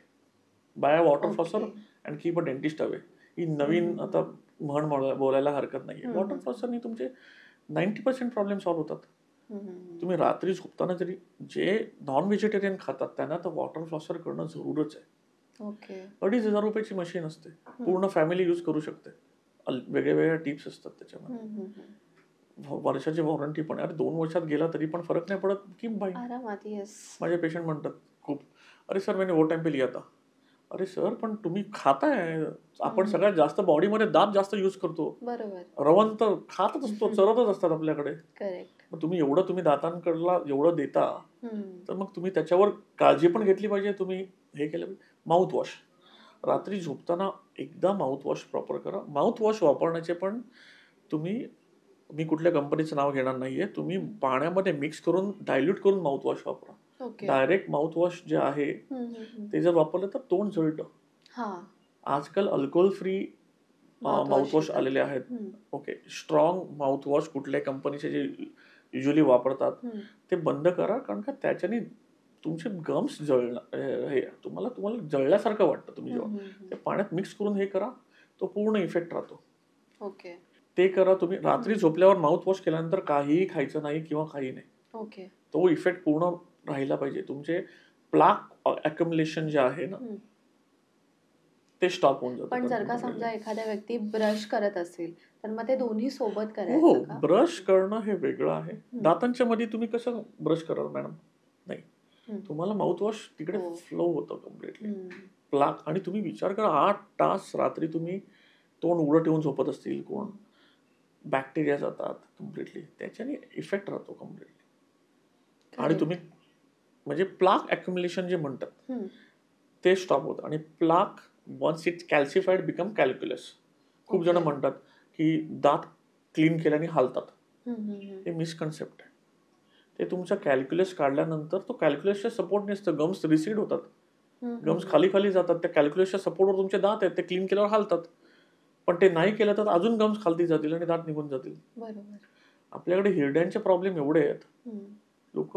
Buy a water flosser and keep a dentist away. ही नवीन आता म्हण बोलायला हरकत नाहीये. वॉटर फ्लॉसरनी तुमचे 90% प्रॉब्लेम सॉल्व्ह होतात. तुम्ही रात्री झोपताना जरी, जे नॉन व्हेजिटेरियन खातात त्यांना तर वॉटर फ्लॉसर करणं जरूरच आहे. 2,500 रुपयाची मशीन असते, पूर्ण फॅमिली यूज करू शकते. वेगळ्या टिप्स असतात त्याच्यामध्ये. वर्षाची वॉरंटी पण. अरे 2 वर्षात गेला तरी पण फरक नाही पडत की भाई. माझे पेशंट म्हणतात खूप, अरे सर मैंने वो टाइम पे लिया था. अरे सर, पण तुम्ही खाताय. आपण सगळ्यात जास्त बॉडीमध्ये दात जास्त यूज करतो. रवंत खातच असतो, चरतच असतात आपल्याकडे. तुम्ही दातांकडला एवढं देता, तर मग तुम्ही त्याच्यावर काळजी पण घेतली पाहिजे. तुम्ही हे केलं पाहिजे. माउथवॉश, रात्री झोपताना एकदा माउथवॉश प्रॉपर करा. माउथवॉश वापरण्याचे पण तुम्ही, मी कुठल्या कंपनीचं नाव घेणार नाहीये, तुम्ही पाण्यामध्ये मिक्स करून डायल्यूट करून माउथवॉश वापरा. डायरेक्ट माउथवॉश जे आहे ते जर वापरलं तर तोंड जळतं. आजकाल अल्कोहोल फ्री माउथवॉश आलेले आहेत. ओके, स्ट्रॉंग माउथवॉश कुठल्या कंपनीचे जे युजली वापरतात ते बंद करा. कारण का त्याच्याने तुमचे गम्स तुम्हाला जळल्यासारखं वाटतं. तुम्ही जेव्हा ते पाण्यात मिक्स करून हे करा, तो पूर्ण इफेक्ट राहतो. ओके, ते करा तुम्ही. रात्री झोपल्यावर माउथ वॉश केल्यानंतर काहीही खायचं नाही किंवा काही नाही. ओके. तो इफेक्ट पूर्ण राहिला पाहिजे. तुमचे प्लाक अक्युमुलेशन जे आहे ना ते स्टॉप होऊन जातं. पण जर का कंटिन्यू समजा एखाद्या व्यक्ती ब्रश करत असेल तर मग ते दोन्ही सोबत हो करायचं का? ब्रश करणं हे वेगळं आहे. दातांच्या मध्ये तुम्ही कसं ब्रश कराल मॅडम? नाही. तुम्हाला माउथ वॉश तिकडे हो. फ्लो होतं कम्प्लिटली. प्लाक. आणि तुम्ही विचार करा 8 तास रात्री तुम्ही तोंड उघडं ठेवून झोपत असतील कोण, बॅक्टेरिया जातात कम्प्लिटली, त्याच्याने इफेक्ट राहतो कम्प्लिटली. आणि तुम्ही म्हणजे प्लाक अक्युमुलेशन जे म्हणतात ते स्टॉप होतं. आणि plaque once it calcified become calculus. खूप जण म्हणतात की दात क्लीन केल्याने हालतात. हे मिसकन्सेप्ट आहे. ते तुमचा कॅल्क्युलस काढल्यानंतर तो कॅल्क्युलसच्या सपोर्ट नसतं. गम्स रिसीड होतात, गम्स खाली खाली जातात. त्या कॅल्क्युलसच्या सपोर्टवर तुमचे दात आहेत, ते क्लीन केल्यावर हालतात. पण ते नाही केलं तर अजून गम्स खालती जातील आणि दात निघून जातील. आपल्याकडे हिरड्यांचे प्रॉब्लेम एवढे आहेत. लोक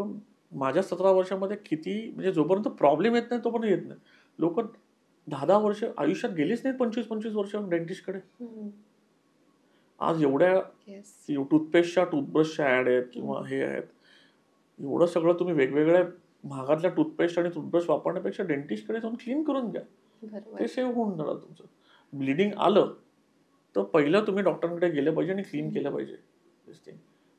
माझ्या 17 वर्षामध्ये किती म्हणजे जोपर्यंत प्रॉब्लेम येत नाही तोपर्यंत येत नाही. लोक 10-10 वर्ष आयुष्यात गेलीच नाही 25-25 वर्ष डेंटिस्टकडे. आज एवढ्या टूथपेस्टच्या टूथब्रशच्या ऍड आहेत किंवा हे आहेत. एवढं सगळं तुम्ही वेगवेगळ्या भागातल्या टूथपेस्ट आणि टूथब्रश वापरण्यापेक्षा डेंटिस्टकडे जाऊन क्लीन करून घ्या. ते सेव्ह होऊन जाणार तुमचं. ब्लिडिंग आलं तर पहिलं तुम्ही डॉक्टरांकडे गेलं पाहिजे आणि क्लीन केलं पाहिजे.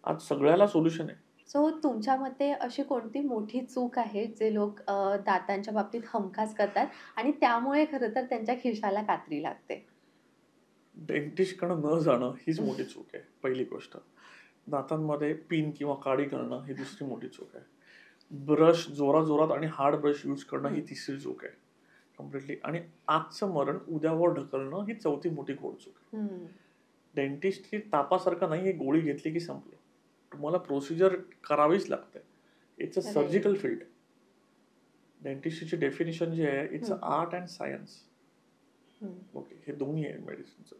आज सगळ्याला सोल्युशन आहे. सो तुमच्या मते अशी कोणती मोठी चूक आहे जे लोक दातांच्या बाबतीत हमखास करतात आणि त्यामुळे खरं तर त्यांच्या खिशाला कात्री लागते? डेंटिस्टकडे न जाणं हीच मोठी चूक आहे पहिली गोष्ट. दातांमध्ये पिन किंवा काडी करणं ही दुसरी मोठी चूक आहे. ब्रश जोरात आणि हार्ड ब्रश यूज करणं ही तिसरी चूक आहे कम्प्लिटली. आणि आजचं मरण उद्यावर ढकलणं ही चौथी मोठी घोड चूक आहे. डेंटिस्ट ही तापासारखं नाही, गोळी घेतली की संपलं. तुम्हाला प्रोसिजर करावीच लागते. It's a surgical field. डेंटिस्टची डेफिनेशन जी आहे it's a art and science. Okay, हे दोन्ही आहे मेडिसिनचं.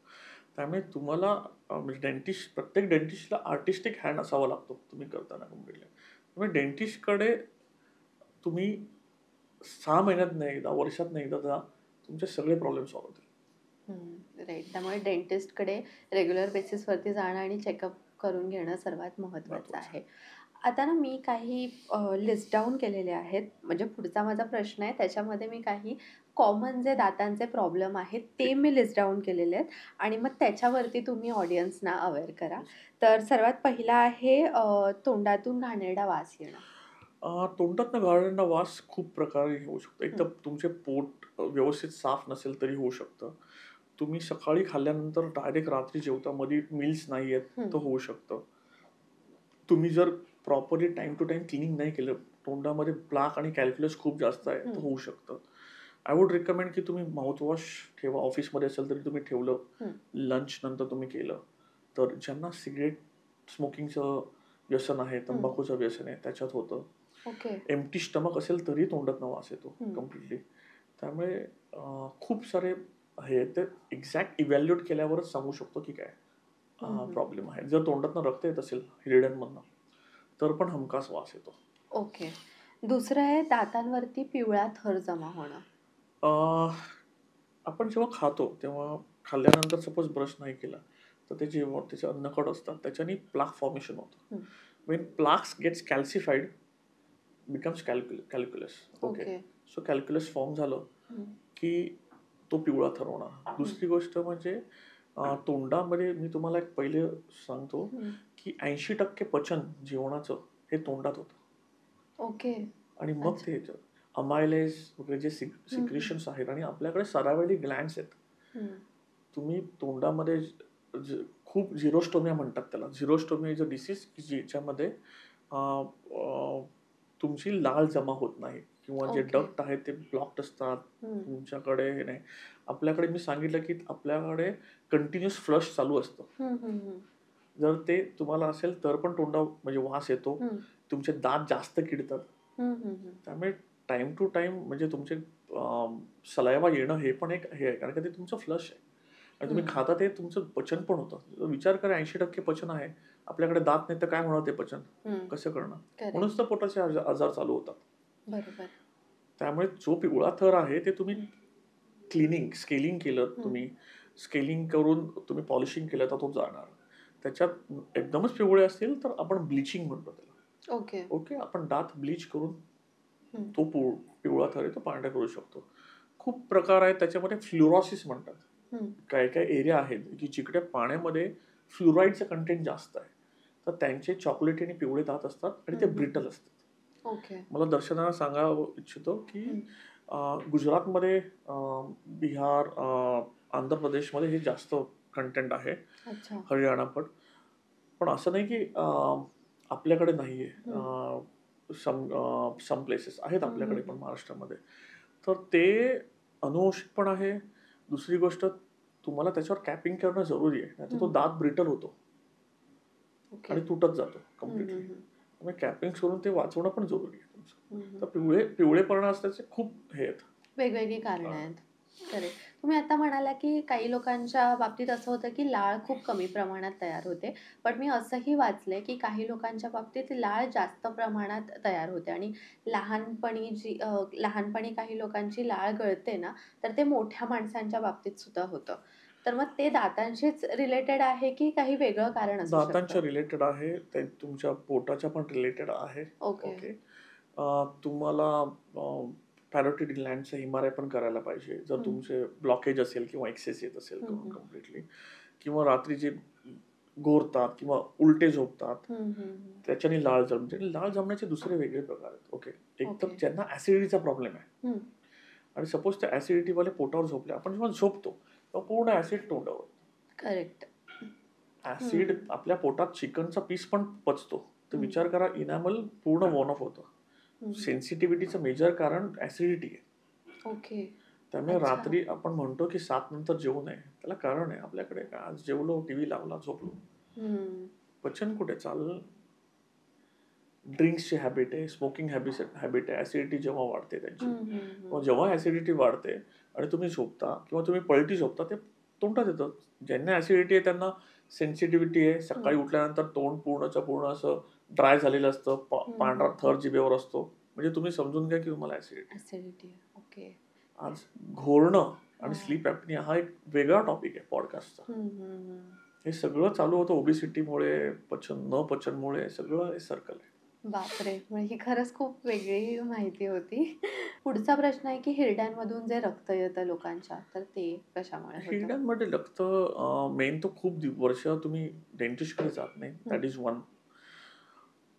त्यामुळे तुम्हाला डेंटिस्ट, प्रत्येक डेंटिस्टला आर्टिस्टिक हँड असावा लागतो तुम्ही करताना कम्प्लिटली. त्यामुळे डेंटिस्टकडे तुम्ही 6 महिन्यात एकदा, वर्षात एकदा जा, तुमचे सगळे प्रॉब्लेम सॉल्व्ह होतील. राईट. त्यामुळे डेंटिस्टकडे रेग्युलर बेसिसवरती जाणं आणि चेकअप करून घेणं सर्वात महत्त्वाचं आहे. आता ना मी काही लिस्ट डाऊन केलेले आहेत. म्हणजे पुढचा माझा प्रश्न आहे त्याच्यामध्ये मी काही कॉमन जे दातांचे प्रॉब्लेम आहेत ते मी लिस्ट डाऊन केलेले आहेत आणि मग त्याच्यावरती तुम्ही ऑडियन्सना अवेअर करा. तर सर्वात पहिला आहे तोंडातून घाणेरडा वास येणं. तोंडातनं घाणेरडा वास खूप प्रकारे होऊ शकतो. एक तर तुमचे पोट व्यवस्थित साफ नसेल तरी होऊ शकतं. तुम्ही सकाळी खाल्ल्यानंतर डायरेक्ट रात्री जेवता, मध्ये मील्स नाही आहेत तर होऊ शकतं. तुम्ही जर properly time to time cleaning नाही केलं, तोंडामध्ये प्लाक आणि कॅल्क्युलस खूप जास्त आहे तर होऊ शकतं. आय वुड रिकमेंड की तुम्ही माउथवॉश ठेवा. ऑफिसमध्ये असेल तरी तुम्ही ठेवलं, लंच नंतर तुम्ही केलं तर. ज्यांना सिगरेट स्मोकिंगचं व्यसन आहे, तंबाखूचं व्यसन आहे, त्याच्यात होतं. एम्प्टी स्टमक असेल तरी तोंडातनं वास येतो कम्प्लिटली. त्यामुळे खूप सारे हे ते एक्झॅक्ट इव्हॅल्युएट केल्यावरच सांगू शकतो की काय प्रॉब्लेम आहे. जर तोंडातनं रक्त येत असेल हिरड्यांमधनं तर पण हमखास वास येतो. ओके. दुसरं आहे दातांवरती पिवळा थर जमा होणं. आपण जेव्हा खातो तेव्हा खाल्ल्यानंतर सपोज ब्रश नाही केला तर त्याचे अन्नकट असतात, त्याच्याने प्लाक फॉर्मेशन होतं. When plaques gets calcified becomes calculus. Okay, so calculus form झालं की तो पिवळा थर होणार. दुसरी गोष्ट म्हणजे तोंडामध्ये मी तुम्हाला एक पहिले सांगतो की 80% पचन जेवणाचं हे तोंडात होतं. ओके. आणि मग ते अमायलेज वगैरे जे सिक्रेशन्स आहेत आणि आपल्याकडे सरावेली ग्लँड्स आहेत. तुम्ही तोंडामध्ये खूप झिरोस्टोमिया म्हणतात त्याला. झिरोस्टोमिया इज अ डिसीज ज्याच्यामध्ये तुमची लाळ जमा होत नाही किंवा जे डक्ट आहेत ते ब्लॉक्ड असतात तुमच्याकडे. हे नाही, आपल्याकडे मी सांगितलं की आपल्याकडे कंटिन्युअस फ्लश चालू असतं. जर ते तुम्हाला असेल तर पण तोंडा म्हणजे वास येतो, तुमचे दात जास्त किडतात. त्यामुळे टाइम टू टाइम म्हणजे तुमचे सलायवा येणं हे पण एक हे आहे, कारण का ते तुमचं फ्लश आहे आणि तुम्ही खाता ते तुमचं पचन पण होतं. विचार करा 80% पचन आहे, आपल्याकडे दात नाही तर काय होणार ते पचन कसं करणार? म्हणूनच तर पोटाचे आजार चालू होतात. बरोबर. त्यामुळे जो पिवळा थर आहे ते तुम्ही क्लिनिंग स्केलिंग केलं, तुम्ही स्केलिंग करून तुम्ही पॉलिशिंग केलं तर तो जाणार. त्याच्यात एकदमच पिवळे असतील तर आपण ब्लिचिंग म्हणतो त्याला. ओके. ओके, आपण दात ब्लीच करून हं. तो पिवळा थर आहे तो पांढरा करू शकतो. खूप प्रकार आहेत त्याच्यामध्ये. फ्लुरॉसिस म्हणतात. हं. काही काही एरिया आहेत की जिकडे पाण्यामध्ये फ्लुराईडचं कंटेंट जास्त आहे, तर त्यांचे चॉकलेटी आणि पिवळे दात असतात आणि ते ब्रिटल असतात. ओके. मला दर्शनाला सांगावं इच्छितो की हं. गुजरातमध्ये, बिहार, आंध्र प्रदेशमध्ये हे जास्त कंटेंट आहे. अच्छा. हरियाणा पण असं नाही की आपल्याकडे नाहीये. सम प्लेसेस आहेत आपल्याकडे पण महाराष्ट्रामध्ये. तर ते अनुवंशिक पण आहे. दुसरी गोष्ट, तुम्हाला त्याच्यावर कॅपिंग करणं जरुरी आहे, नाहीतर तो दात ब्रिटल होतो ओके. आणि तुटत जातो कम्प्लिटली. त्यामुळे कॅपिंग करून ते वाचवणं पण जरुरी आहे तुमचं. तर पिवळेपणा असल्याचे खूप हे आहेत. वेगवेगळी कारणं आहेत. करेक्ट. तुम्ही आता म्हणाला, की काही लोकांच्या बाबतीत असं होतं, की लाळ खूप कमी प्रमाणात तयार होते. पण मी असंही वाचलंय, की काही लोकांच्या बाबतीत लाळ जास्त प्रमाणात तयार होते आणि लहानपणी काही लोकांची लाळ गळते ना, तर ते मोठ्या माणसांच्या बाबतीत सुद्धा होतं. तर मग ते दातांशीच रिलेटेड आहे, की काही वेगळं कारण असू शकतं? दातांच्या रिलेटेड आहे, ते तुमच्या पोटाच्या पण रिलेटेड आहे. ओके. ओके. तुम्हाला पॅरोटिड ग्लँडचं एम-आर-आय पण करायला पाहिजे. जर तुमचे ब्लॉकेज असेल किंवा एक्सेस येत असेल कम्प्लिटली, किंवा रात्री जे घोरतात किंवा उलटे झोपतात, त्याच्याने लाळ जमते. लाळ जमण्याचे दुसरे वेगळे प्रकार आहेत. ओके. एक तर ओके. ज्यांना ऍसिडिटीचा प्रॉब्लेम आहे आणि सपोज त्या ऍसिडिटीवाले पोटावर झोपले, आपण जेव्हा झोपतो तेव्हा पूर्ण ऍसिड तोंडावर. करेक्ट. ऍसिड आपल्या पोटात चिकनचा पीस पण पचतो. तर विचार करा, इनॅमल पूर्ण वॉर्न ऑफ होतं. सेन्सिटिव्हिटीचं मेजर कारण ऍसिडिटी आहे. ओके. त्यामुळे अच्छा. रात्री आपण म्हणतो की 7 नंतर जेवू नये. त्याला कारण आहे. आपल्याकडे आज जेवलो, टीव्ही लावला, झोपलो. पचन कुठे चाललं? ड्रिंक्सची हॅबिट आहे, स्मोकिंग हॅबिट आहे. ऍसिडिटी जेव्हा वाढते त्यांची, जेव्हा ऍसिडिटी वाढते आणि तुम्ही झोपता किंवा तुम्ही पलटी झोपता, ते तोंडात येतं. ज्यांना ऍसिडिटी आहे त्यांना सेन्सिटिव्हिटी आहे. सकाळी उठल्यानंतर तोंड पूर्णच्या पूर्ण असं ड्राय झालेलं असतं. पांढरा थर जिभेवर असतो. म्हणजे तुम्ही समजून घ्या की तुम्हाला ऍसिडिटी. ओके. आज घोरणं आणि स्लीप ॲपनिया हा एक वेगळा टॉपिक आहे पॉडकास्टचा. हे सगळं चालू होतं ओबेसिटीमुळे, न पचनमुळे. सगळं हे सर्कल आहे. बापरे! म्हणजे ही खरंच खूप वेगळी माहिती होती. पुढचा प्रश्न आहे, की हिरड्यांमधून जे रक्त येतं लोकांच्या, तर ते कशामुळे होतं? हिरड्यांमध्ये रक्त मेन तर खूप वर्ष तुम्ही डेंटिस्टकडे जात नाही. That is one.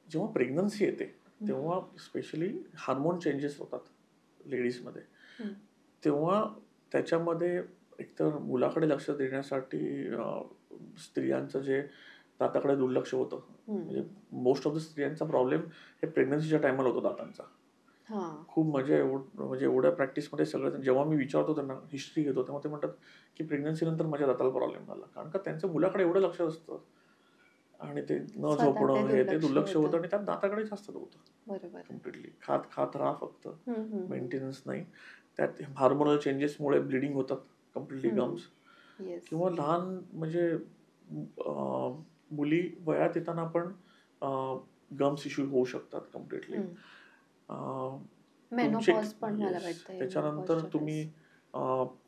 जेव्हा प्रेग्नन्सी येते तेव्हा स्पेशली हार्मोन चेंजेस होतात लेडीजमध्ये. तेव्हा त्याच्यामध्ये एकतर मुलाकडे लक्ष देण्यासाठी स्त्रियांचं जे दाताकडे दुर्लक्ष होतं. म्हणजे मोस्ट ऑफ द स्त्रियांचा प्रॉब्लेम हे प्रेग्नन्सीच्या टायमाला होतो दातांचा. खूप म्हणजे एवढ्या प्रॅक्टिसमध्ये सगळं, जेव्हा मी विचारतो त्यांना, हिस्ट्री घेतो, तेव्हा ते म्हणतात की प्रेग्नन्सी नंतर माझ्या दाताला प्रॉब्लेम झाला. कारण का त्यांचं मुलाकडे एवढं लक्ष असतं आणि ते न झोपणं, हे ते दुर्लक्ष होतं आणि त्यात दाताकडे जास्त होतं. बरोबर. कम्प्लिटली खात राहा फक्त, मेंटेनन्स नाही. त्यात हार्मोनल चेंजेसमुळे ब्लिडिंग होतात कम्प्लिटली गम्स. किंवा लहान म्हणजे मुली वयात येताना पण गम्स इश्यू होऊ शकतात कम्प्लिटली. त्याच्यानंतर तुम्ही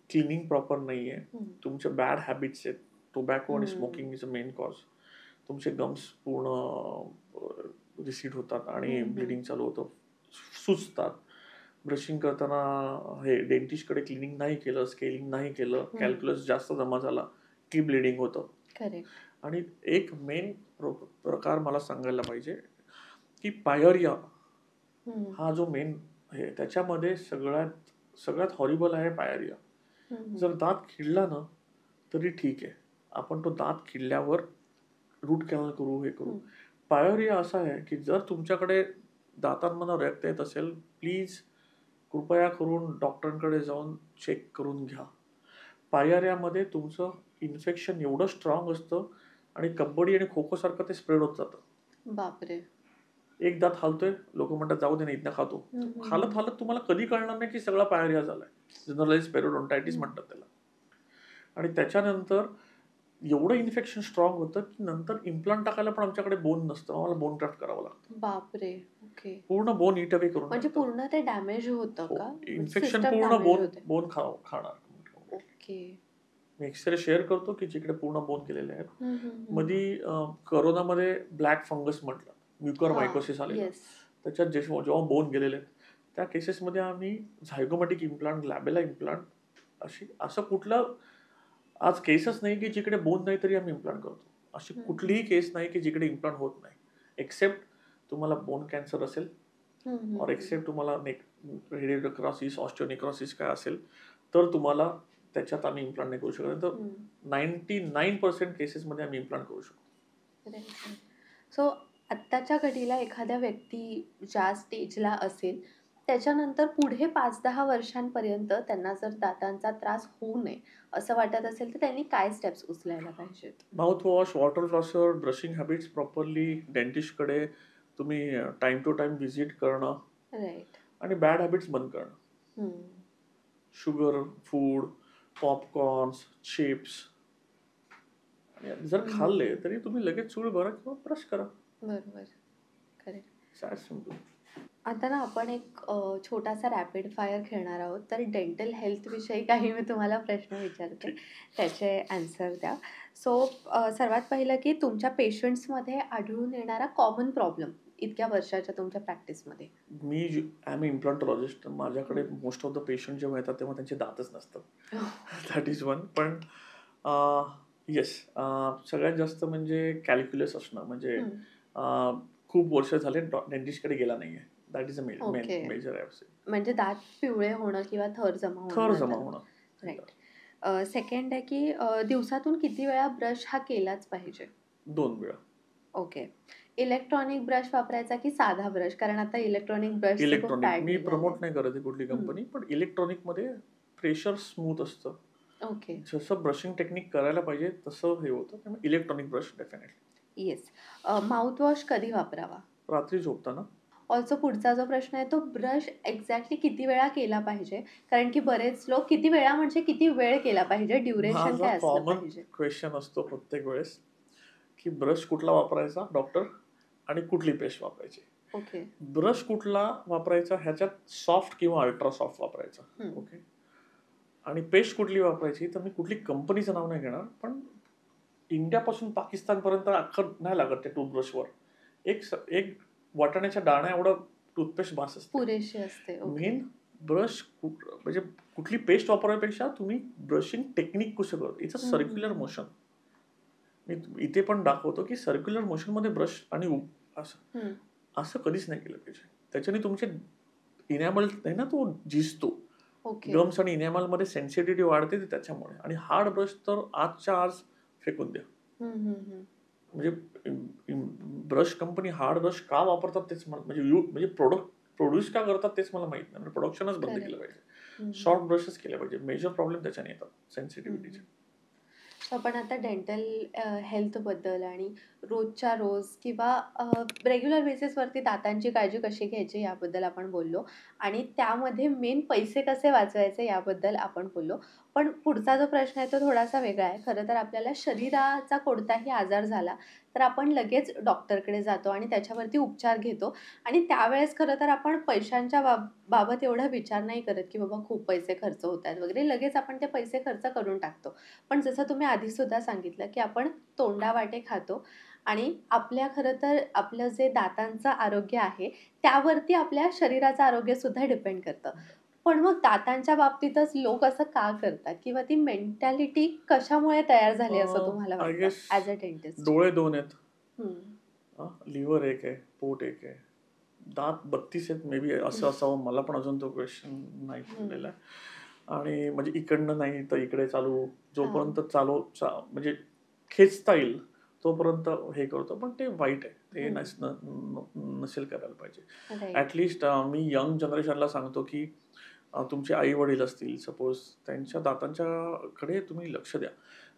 क्लिनिंग प्रॉपर नाहीये, तुमचे बॅड हॅबिट्स आहेत. टोबॅको आणि smoking is a main cause. तुमचे गम्स पूर्ण रिसीड होतात आणि ब्लिडिंग चालू होतं, सुचतात. ब्रशिंग करताना हे डेंटिस्टकडे क्लिनिंग नाही केलं, स्केलिंग नाही केलं, कॅल्क्युलस जास्त जमा झाला की ब्लिडिंग होतं. आणि एक मेन प्रकार मला सांगायला पाहिजे की पायरिया हा जो मेन आहे, त्याच्यामध्ये सगळ्यात हॉरिबल आहे पायरिया. जर दात किडला ना तरी ठीक आहे, आपण तो दात किडल्यावर रूट कॅनल करू, हे करू. पायरिया असा आहे की जर तुमच्याकडे दातांमधून रक्त येत असेल, प्लीज कृपया करून डॉक्टरांकडे जाऊन चेक करून घ्या. पायरियामध्ये तुमचं इन्फेक्शन एवढं स्ट्रॉंग असतं आणि कबड्डी आणि खो खो सारखं ते स्प्रेड होत जातं. बापरे! एक दात हालतोय, लोक म्हणतात जाऊ दे ना, इथनं खातो. हालत तुम्हाला कधी कळणार नाही की सगळा पायरिया झालाय. जनरलाइज पेरिओडोंटायटिस म्हणतात त्याला. आणि त्याच्यानंतर एवढं इन्फेक्शन स्ट्रॉंग होतं की नंतर इम्प्लांट टाकायला पण आमच्याकडे बोन नसतं, आम्हाला बोन ग्राफ्ट करावं लागतं. बापरे! ओके. पूर्ण बोन इट अवे करून, म्हणजे पूर्ण ते डॅमेज होतं का? इन्फेक्शन पूर्ण बोन खाणार. ओके. मी एक्सरे शेअर करतो की जिकडे पूर्ण बोन केलेले आहेत. हम्म, हम्म, हम्म. मध्ये करोनामध्ये ब्लॅक फंगस म्हटलं, म्युकर हा, मायकोसिस आलेला. येस. त्याच्यात जेव्हा बोन गेलेले आहेत त्या केसेसमध्ये आम्ही झायगोमॅटिक इम्प्लांट, लॅबेला इम्प्लांट असं कुठलं आज केसच नाही की जिकडे बोन नाही तरी आम्ही इम्प्लांट करतो. अशी कुठलीही केस नाही की जिकडे इम्प्लांट होत नाही, एक्सेप्ट तुम्हाला बोन कॅन्सर असेल और एक्सेप्ट तुम्हाला रेडिओक्रॉसिस, ऑस्टिओनिक्रॉसिस काय असेल तर तुम्हाला त्याच्यात आम्ही इम्प्लांट नाही करू शकत. तर 99% केसेसमध्ये आम्ही इम्प्लांट करू शकतो. सो आत्ताच्या घडीला एखाद्या व्यक्ती ज्या स्टेजला असेल त्याच्यानंतर पुढे 5-10 वर्षांपर्यंत त्यांना जर दातांचा त्रास होऊ नये असं वाटत असेल तर त्यांनी काय स्टेप्स उचलायला पाहिजेत? Mouth wash, water flosser, brushing habits properly, डेंटिस्टकडे तुम्ही टाइम टू टाइम व्हिजिट करणं, राईट. आणि बॅड हॅबिट्स बंद करणं. शुगर फूड, पॉपकॉर्न्स, चिप्स जर खाल्ले तरी तुम्ही लगेच चूळ भरा किंवा ब्रश करा. बरोबर, करेक्ट. Sad simple. आता ना आपण एक छोटासा रॅपिड फायर खेळणार आहोत. तर डेंटल हेल्थ विषयी काही मी तुम्हाला प्रश्न विचारते, त्याचे आन्सर द्या. सो सर्वात पहिलं की तुमच्या पेशंट्समध्ये आढळून येणारा कॉमन प्रॉब्लेम इतक्या वर्षाच्या तुमच्या प्रॅक्टिसमध्ये? मी आय एम इम्प्लांटॉलॉजिस्ट. माझ्याकडे मोस्ट ऑफ द पेशंट जेव्हा येतात तेव्हा त्यांचे दातच नसतात. That is one. पण येस, सगळ्यात जास्त म्हणजे कॅल्क्युलस असणं, म्हणजे खूप वर्ष झाले डेंटिस्टकडे गेला नाहीये. That is a major. म्हणजे दात पिवळे होणं किंवा थर जमा होणं. राईट. सेकंड आहे की दिवसातून किती वेळा ब्रश हा केलाच पाहिजे? 2 वेळा. ओके. इलेक्ट्रॉनिक ब्रश वापरायचा की साधा ब्रश? कारण आता इलेक्ट्रॉनिक ब्रश इलेक्ट्रॉनिक मी प्रमोट नाही करत कुठली कंपनी, पण इलेक्ट्रॉनिक मध्ये प्रेशर स्मूथ असतं. ओके. जसं ब्रशिंग टेक्निक करायला पाहिजे तसं हे होतं. त्यामुळे electronic brush definitely. Yes. Mouthwash कधी वापरावा? रात्री झोपताना. ऑल्सो पुढचा जो प्रश्न आहे तो ब्रश एक्झॅक्टली किती वेळा केला पाहिजे? कारण की बरेच लोक किती वेळा म्हणजे किती वेळ केला पाहिजे, ड्युरेशन काय असलं पाहिजे? क्वेश्चन असतो प्रत्येक वेळेस की ब्रश कुठला वापरायचा डॉक्टर आणि कुठली पेस्ट वापरायची. ओके. ब्रश कुठला वापरायचा ह्याच्यात सॉफ्ट किंवा अल्ट्रा सॉफ्ट वापरायचा. ओके. आणि पेस्ट कुठली वापरायची तर मी कुठली कंपनीचं नाव नाही घेणार, पण इंडियापासून पाकिस्तानपर्यंत अख्खं नाही लागत त्या टूथब्रशवर. एक वाटाण्याच्या दाण्या एवढं टूथपेस्ट बास असते, पुरेशी असते. मेन ब्रश म्हणजे कुठली पेस्ट वापरण्यापेक्षा तुम्ही ब्रशिंग टेक्निक कसं करतो. It's a circular motion. मी इथे पण दाखवतो की सर्क्युलर मोशन मध्ये ब्रश आणि असं कधीच नाही केलं पाहिजे. त्याच्याने तुमचे इनॅमल आहे ना तो झिजतो. गम्स आणि इनॅमल मध्ये सेन्सिटिव्हिटी वाढते त्याच्यामुळे. आणि हार्ड ब्रश तर आजच्या आज फेकून द्या. म्हणजे ब्रश कंपनी हार्ड ब्रश का वापरतात तेच मला म्हणजे प्रोड्यूस का करतात तेच मला माहित नाही. प्रोडक्शनच बंद केलं पाहिजे. शॉर्ट ब्रशच केले पाहिजे. मेजर प्रॉब्लेम त्याच्याने येतात सेन्सिटिव्हिटीचे. आपण आता डेंटल हेल्थबद्दल आणि रोजच्या रोज किंवा रेग्युलर बेसिसवरती दातांची काळजी कशी घ्यायची याबद्दल आपण बोललो आणि त्यामध्ये मेन पैसे कसे वाचवायचे याबद्दल आपण बोललो. पण पुढचा जो प्रश्न आहे तो थोडासा वेगळा आहे. खरं तर आपल्याला शरीराचा कोणताही आजार झाला तर आपण लगेच डॉक्टरकडे जातो आणि त्याच्यावरती उपचार घेतो आणि त्यावेळेस खरं तर आपण पैशांच्या बाबत एवढा विचार नाही करत की बाबा खूप पैसे खर्च होत आहेत वगैरे. लगेच आपण ते पैसे खर्च करून टाकतो. पण जसं तुम्ही आधी सुद्धा सांगितलं की आपण तोंडावाटे खातो आणि आपल्या खरं तर आपलं जे दातांचं आरोग्य आहे त्यावरती आपल्या शरीराचं आरोग्य सुद्धा डिपेंड करतं. पण मग दातांच्या बाबतीतच लोक असं का करतात किंवा ती मेंटॅलिटी कशामुळे तयार झाली असं तुम्हाला वाटतं ऍज अ डेंटिस्ट? डोळे 2 आहेत, लिव्हर एक आहे, पोट एक आहे, दात 32 आहेत. मे बी असं असावं. मला पण अजून तो क्वेश्चन नाही पडलेला आहे. आणि म्हणजे इकडनं नाही तर इकडे चालू, जोपर्यंत म्हणजे खेचता येईल तोपर्यंत हे करतो. पण ते वाईट आहे. ते नसेल करायला पाहिजे. ऍटलिस्ट मी यंग जनरेशनला सांगतो की तुमचे आई वडील असतील सपोज, त्यांच्या दातांच्याकडे तुम्ही लक्ष द्या.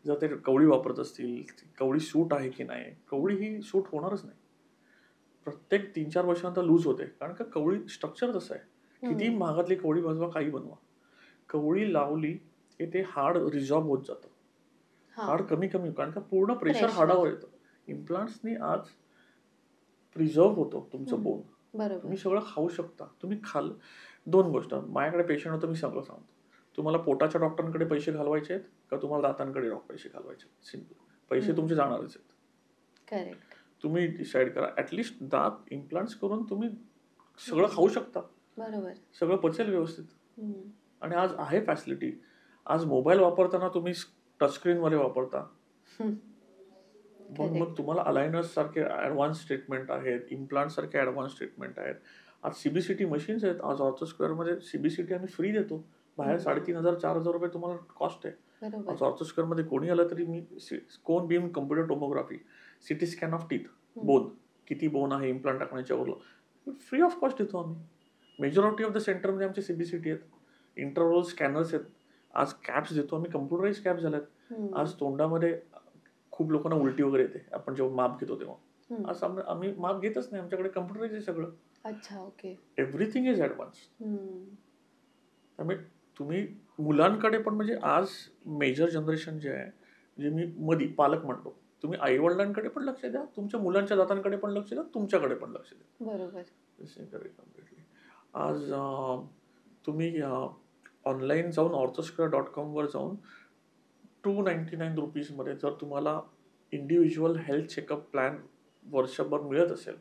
जर ते कवळी वापरत असतील, कवळी सूट आहे की नाही. कवळी ही सूट होणारच नाही. प्रत्येक 3-4 वर्षानंतर लूज होते. कारण का कवळी स्ट्रक्चर तसं आहे. किती महागातली कवळी बनवा, काही बनवा, कवळी लावली की ते हाड रिझॉर्ब होत जातं. हाड कमी कारण का पूर्ण प्रेशर हाडावर येतं. इम्प्लांट्सनी आज प्रिझर्व होतो तुमचं बोन. तुम्ही सगळं खाऊ शकता. तुम्ही 2 गोष्ट, माझ्याकडे पेशंट होतं मी सगळं सांगतो. तुम्हाला पोटाच्या डॉक्टरांकडे पैसे घालवायचे आहेत का तुम्हाला दातांकडे पैसे घालवायचे आहेत? सिम्पल. पैसे तुमचे जाणारच आहेत. करेक्ट. तुम्ही डिसाईड करा. ऍटलिस्ट दात इम्प्लांट्स करून तुम्ही सगळं खाऊ शकता, बरोबर. सगळं पचेल व्यवस्थित. हम्म. आणि आज आहे फॅसिलिटी. आज मोबाईल वापरताना तुम्ही टचस्क्रीन मध्ये वापरता. मग तुम्हाला अलायनर्स सारखे ऍडव्हान्स ट्रीटमेंट आहेत, इम्प्लांट सारखे ऍडव्हान्स ट्रीटमेंट आहेत. आज सीबीसीटी मशीन्स आहेत. आज ऑर्थोस्क्वेअर मध्ये सीबीसीटी आम्ही फ्री देतो. बाहेर 3,500-4,000 रुपये तुम्हाला कॉस्ट आहे. आज ऑर्थोस्क्वेअर मध्ये कोणी आलं तरी मी cone beam computer tomography, CT scan of teeth, bone, किती बोन आहे इम्प्लांट टाकण्याच्या वरलं फ्री ऑफ कॉस्ट देतो आम्ही. मेजॉरिटी ऑफ द सेंटरमध्ये आमचे सीबीसीटी आहेत, इंटरव्हल स्कॅनर्स आहेत. आज कॅप्स देतो आम्ही, कम्प्युटराइज कॅप झाल्यात. आज तोंडामध्ये खूप लोकांना उलटी वगैरे येते आपण जेव्हा माप घेतो तेव्हा. आज आम्ही माप घेतच नाही, आमच्याकडे कम्प्युटराइज आहे सगळं. अच्छा, ओके. Everything is advance. त्यामुळे तुम्ही मुलांकडे पण म्हणजे आज मेजर जनरेशन जे आहे, म्हणजे मी मधी पालक म्हणतो, तुम्ही आई वडिलांकडे पण लक्ष द्या, तुमच्या मुलांच्या दातांकडे पण लक्ष द्या, तुमच्याकडे पण लक्ष द्या. बरोबर. आज तुम्ही ऑनलाईन जाऊन orthosquare.com वर जाऊन ₹299 मध्ये जर तुम्हाला इंडिव्हिज्युअल हेल्थ चेकअप प्लॅन वर्षभर मिळत असेल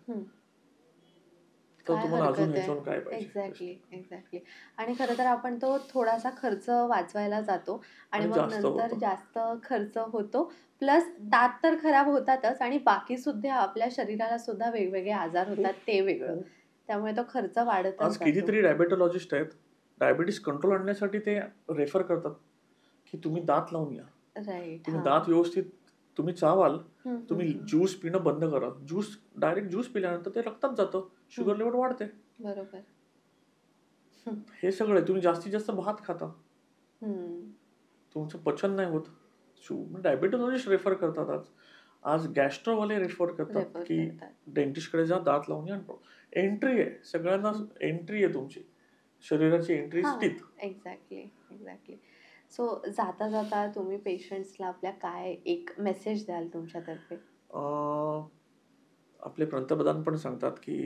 तर तुम्हाला अजून ह्याच्यावर काय पाहिजे. एक्झॅक्टली. आणि खरं तर आपण तो थोडासा खर्च वाचवायला जातो आणि मग नंतर जास्त खर्च होतो. प्लस दात तर खराब होतातच आणि बाकी सुद्धा आपल्या शरीराला सुद्धा वेगवेगळे आजार होतात, ते वेगळं. त्यामुळे तो खर्च वाढत. आज कितीतरी डायबेटॉलॉजिस्ट आहेत, डायबिटीस कंट्रोल आणण्यासाठी ते रेफर करतात की तुम्ही दात लावून या. राईट. तुम्ही दात व्यवस्थित तुम्ही चावाल, तुम्ही ज्यूस पिणं बंद करा. डायरेक्ट ज्यूस पिल्यानंतर ते रक्तात जातं, शुगर लेवल वाढते. बरोबर. हे सगळं तुम्ही जास्तीत जास्त भात खाता, तुमचं पचन नाही होत. डायबेटॉलॉजिस्ट रेफर करतात. आज गॅस्ट्रोवाले रेफर करतात की डेंटिस्टकडे जा, दात लावून या. एंट्री आहे सगळ्यांना, एंट्री आहे तुमची शरीराची एंट्री टीथ. एक्झॅक्टली. सो जाता जाता तुम्ही पेशंट्सला आपल्या काय एक मेसेज द्याल तुमच्यातर्फे? आपले पंतप्रधान पण सांगतात की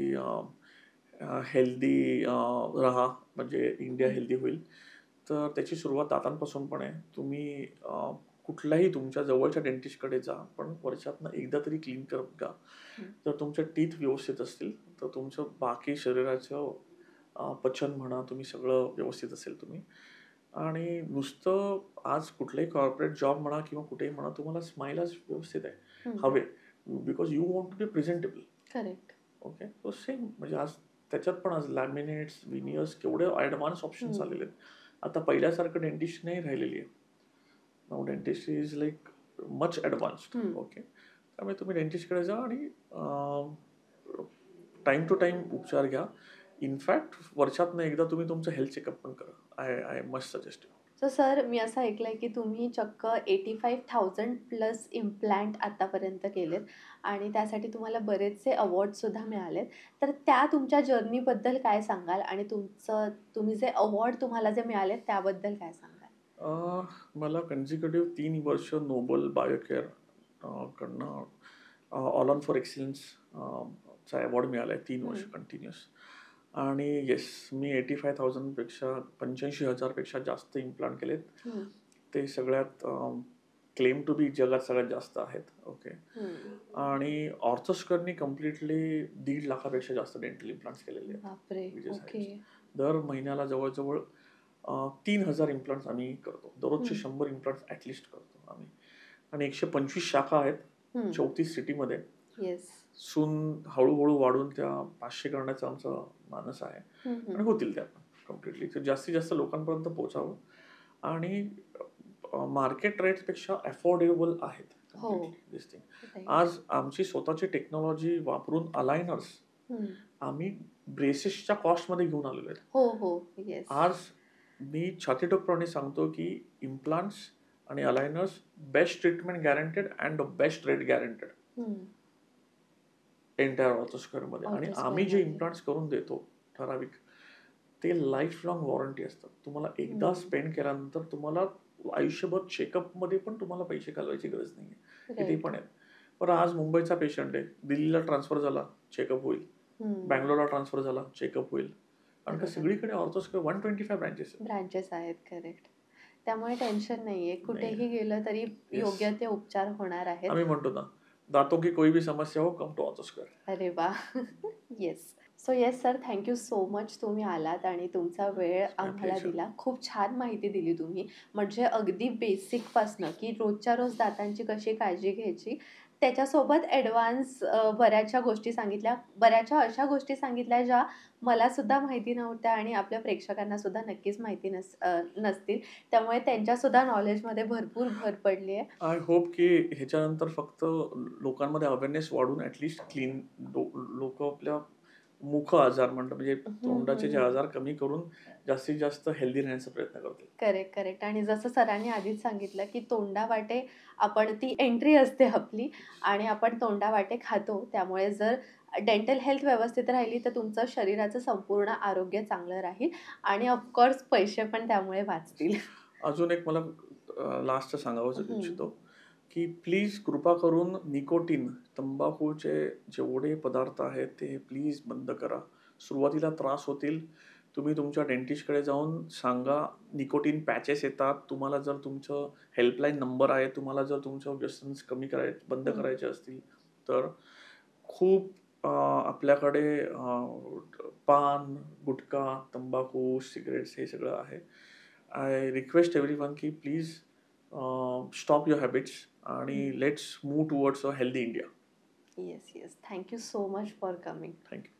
हेल्दी राहा म्हणजे इंडिया हेल्दी होईल. तर त्याची सुरुवात दातांपासून पण आहे. तुम्ही कुठल्याही तुमच्या जवळच्या डेंटिस्टकडे जा, पण वर्षातनं एकदा तरी क्लीन करून घ्या. जर तुमच्या टीथ व्यवस्थित असतील तर तुमचं बाकी शरीराचं पचन म्हणा, तुम्ही सगळं व्यवस्थित असेल तुम्ही. आणि नुसतं आज कुठलाही कॉर्पोरेट जॉब म्हणा किंवा कुठेही म्हणा, तुम्हाला स्माईल आज व्यवस्थित आहे हवे, because you want to be presentable. Correct. Okay. तो सेम म्हणजे आज त्याच्यात पण आज लॅमिनेट्स, विनियर्स केवढे ॲडव्हान्स ऑप्शन्स आलेले आहेत. आता पहिल्यासारखं डेंटिस्ट नाही राहिलेली आहे. Now dentist is like much advanced. Okay. त्यामुळे तुम्ही डेंटिस्टकडे जा आणि टाइम टू टाइम उपचार घ्या. इनफॅक्ट वर्षातनं एकदा तुम्ही तुमचं हेल्थ चेकअप पण करा. I must suggest. So sir, मी असं ऐकलंय की तुम्ही चक्क 85,000 प्लस इम्प्लांट आतापर्यंत केलेत आणि त्यासाठी तुम्हाला बरेचसे अवॉर्ड सुद्धा मिळालेत. तर त्या तुमच्या जर्नीबद्दल काय सांगाल आणि तुम्ही जे अवॉर्ड तुम्हाला जे मिळालेत त्याबद्दल काय सांगाल? मला कन्झिक्युटिव्ह 3 वर्ष नोबल बायोकेअर कडनं ऑल ऑन फॉर एक्सिलन्स चा अवॉर्ड मिळाला आहे 3 वर्ष कंटिन्युअस. आणि येस, मी 85,000 पेक्षा 85,000 पेक्षा जास्त इम्प्लांट केलेत. ते सगळ्यात क्लेम टू बी जगात सगळ्यात जास्त आहेत. ओके. आणि ऑर्थोस्क्वेअरनी कम्प्लिटली 1.5 लाखापेक्षा जास्त डेंटल इम्प्लांट्स केलेले आहेत. दर महिन्याला जवळजवळ 3,000 इम्प्लांट्स आम्ही करतो. दररोजचे 100 इम्प्लांट्स ऍटलिस्ट करतो आम्ही. आणि 125 शाखा आहेत 34 सिटीमध्ये. सून हळूहळू वाढून त्या 500 करण्याचा आमचा मानस आहे आणि होतील त्या कम्प्लिटली. तर जास्तीत जास्त लोकांपर्यंत पोहोचावं आणि मार्केट रेट्सपेक्षा अफोर्डेबल आहेत. आज आमची स्वतःची टेक्नॉलॉजी वापरून अलायनर्स आम्ही ब्रेसेसच्या कॉस्टमध्ये घेऊन आलेलो आहेत. आज मी छातीठोकपणे सांगतो की इम्प्लांट्स आणि aligners best treatment guaranteed and best rate guaranteed entire ऑर्थोस्क्वेअरमध्ये. आणि आम्ही जे इम्प्लांट्स करून देतो ठराविक, ते लाईफ लॉंग वॉरंटी असतात. तुम्हाला एकदा स्पेंड केल्यानंतर तुम्हाला आयुष्यभर चेकअपमध्ये पण तुम्हाला पैसे घालवायची गरज नाही आहे. किती पण आहेत. पण आज मुंबईचा पेशंट आहे, दिल्लीला ट्रान्सफर झाला चेकअप होईल, बँगलोरला ट्रान्सफर झाला चेकअप होईल, कारण का बरोबर. सगळीकडे ऑर्थोस्कोप 125 ब्रँचेस आहेत. ब्रांचेस आहेत, करेक्ट. त्यामुळे टेन्शन नाहीये. नाही कुठेही गेलं तरी येस, योग्य ते उपचार होणार आहेत. आम्ही म्हणतो ना, दातों की कोई भी समस्या हो कम टू ऑर्थोस्कोप. अरे वाह! Yes. So yes sir, thank you so much तुम्ही आलात आणि तुमचा वेळ माय आम्हाला प्लेजर. दिला. खूप छान माहिती दिली तुम्ही. म्हणजे अगदी बेसिकपासनं की रोजच्या रोज दातांची कशी काळजी घ्यायची, त्याच्यासोबत ॲडव्हान्स बऱ्याचशा गोष्टी सांगितल्या. बऱ्याचशा अशा गोष्टी सांगितल्या ज्या मलासुद्धा माहिती नव्हत्या आणि आपल्या प्रेक्षकांनासुद्धा नक्कीच माहिती नसतील. त्यामुळे त्यांच्यासुद्धा नॉलेजमध्ये भरपूर भर पडली आहे. आय होप की ह्याच्यानंतर फक्त लोकांमध्ये अवेअरनेस वाढून ॲटलिस्ट क्लीन लोक आपल्या मुख आजार म्हणतात म्हणजे हं, तोंडाचे हं, जे हं. आजार कमी करून जास्तीत जास्त हेल्दी राहण्याचा प्रयत्न करतील. Correct, correct. आणि जसं सरांनी आधीच सांगितलं, की तोंडावाटे आपण ती एंट्री असते आपली आणि आपण तोंडावाटे खातो. त्यामुळे जर डेंटल हेल्थ व्यवस्थित राहिली, तर तुमचं शरीराचं संपूर्ण आरोग्य चांगलं राहील आणि ऑफकोर्स पैसे पण त्यामुळे वाचतील. अजून एक मला लास्ट सांगावं हं. इच्छितो की प्लीज कृपा करून निकोटीन तंबाखूचे जेवढे पदार्थ आहेत ते प्लीज बंद करा. सुरुवातीला त्रास होतील. तुम्ही तुमच्या डेंटिस्टकडे जाऊन सांगा. निकोटीन पॅचेस येतात. तुम्हाला जर तुमचं हेल्पलाईन नंबर आहे. तुम्हाला जर तुमचं व्यसन कमी बंद हं. करायचे असतील तर खूप आपल्याकडे पान, गुटखा, तंबाखू, सिगरेट्स हे सगळं आहे. आय रिक्वेस्ट एव्हरीवन की प्लीज स्टॉप युअर हॅबिट्स आणि हं. Let's move towards a healthy India. Yes, yes. Thank you so much for coming. Thank you.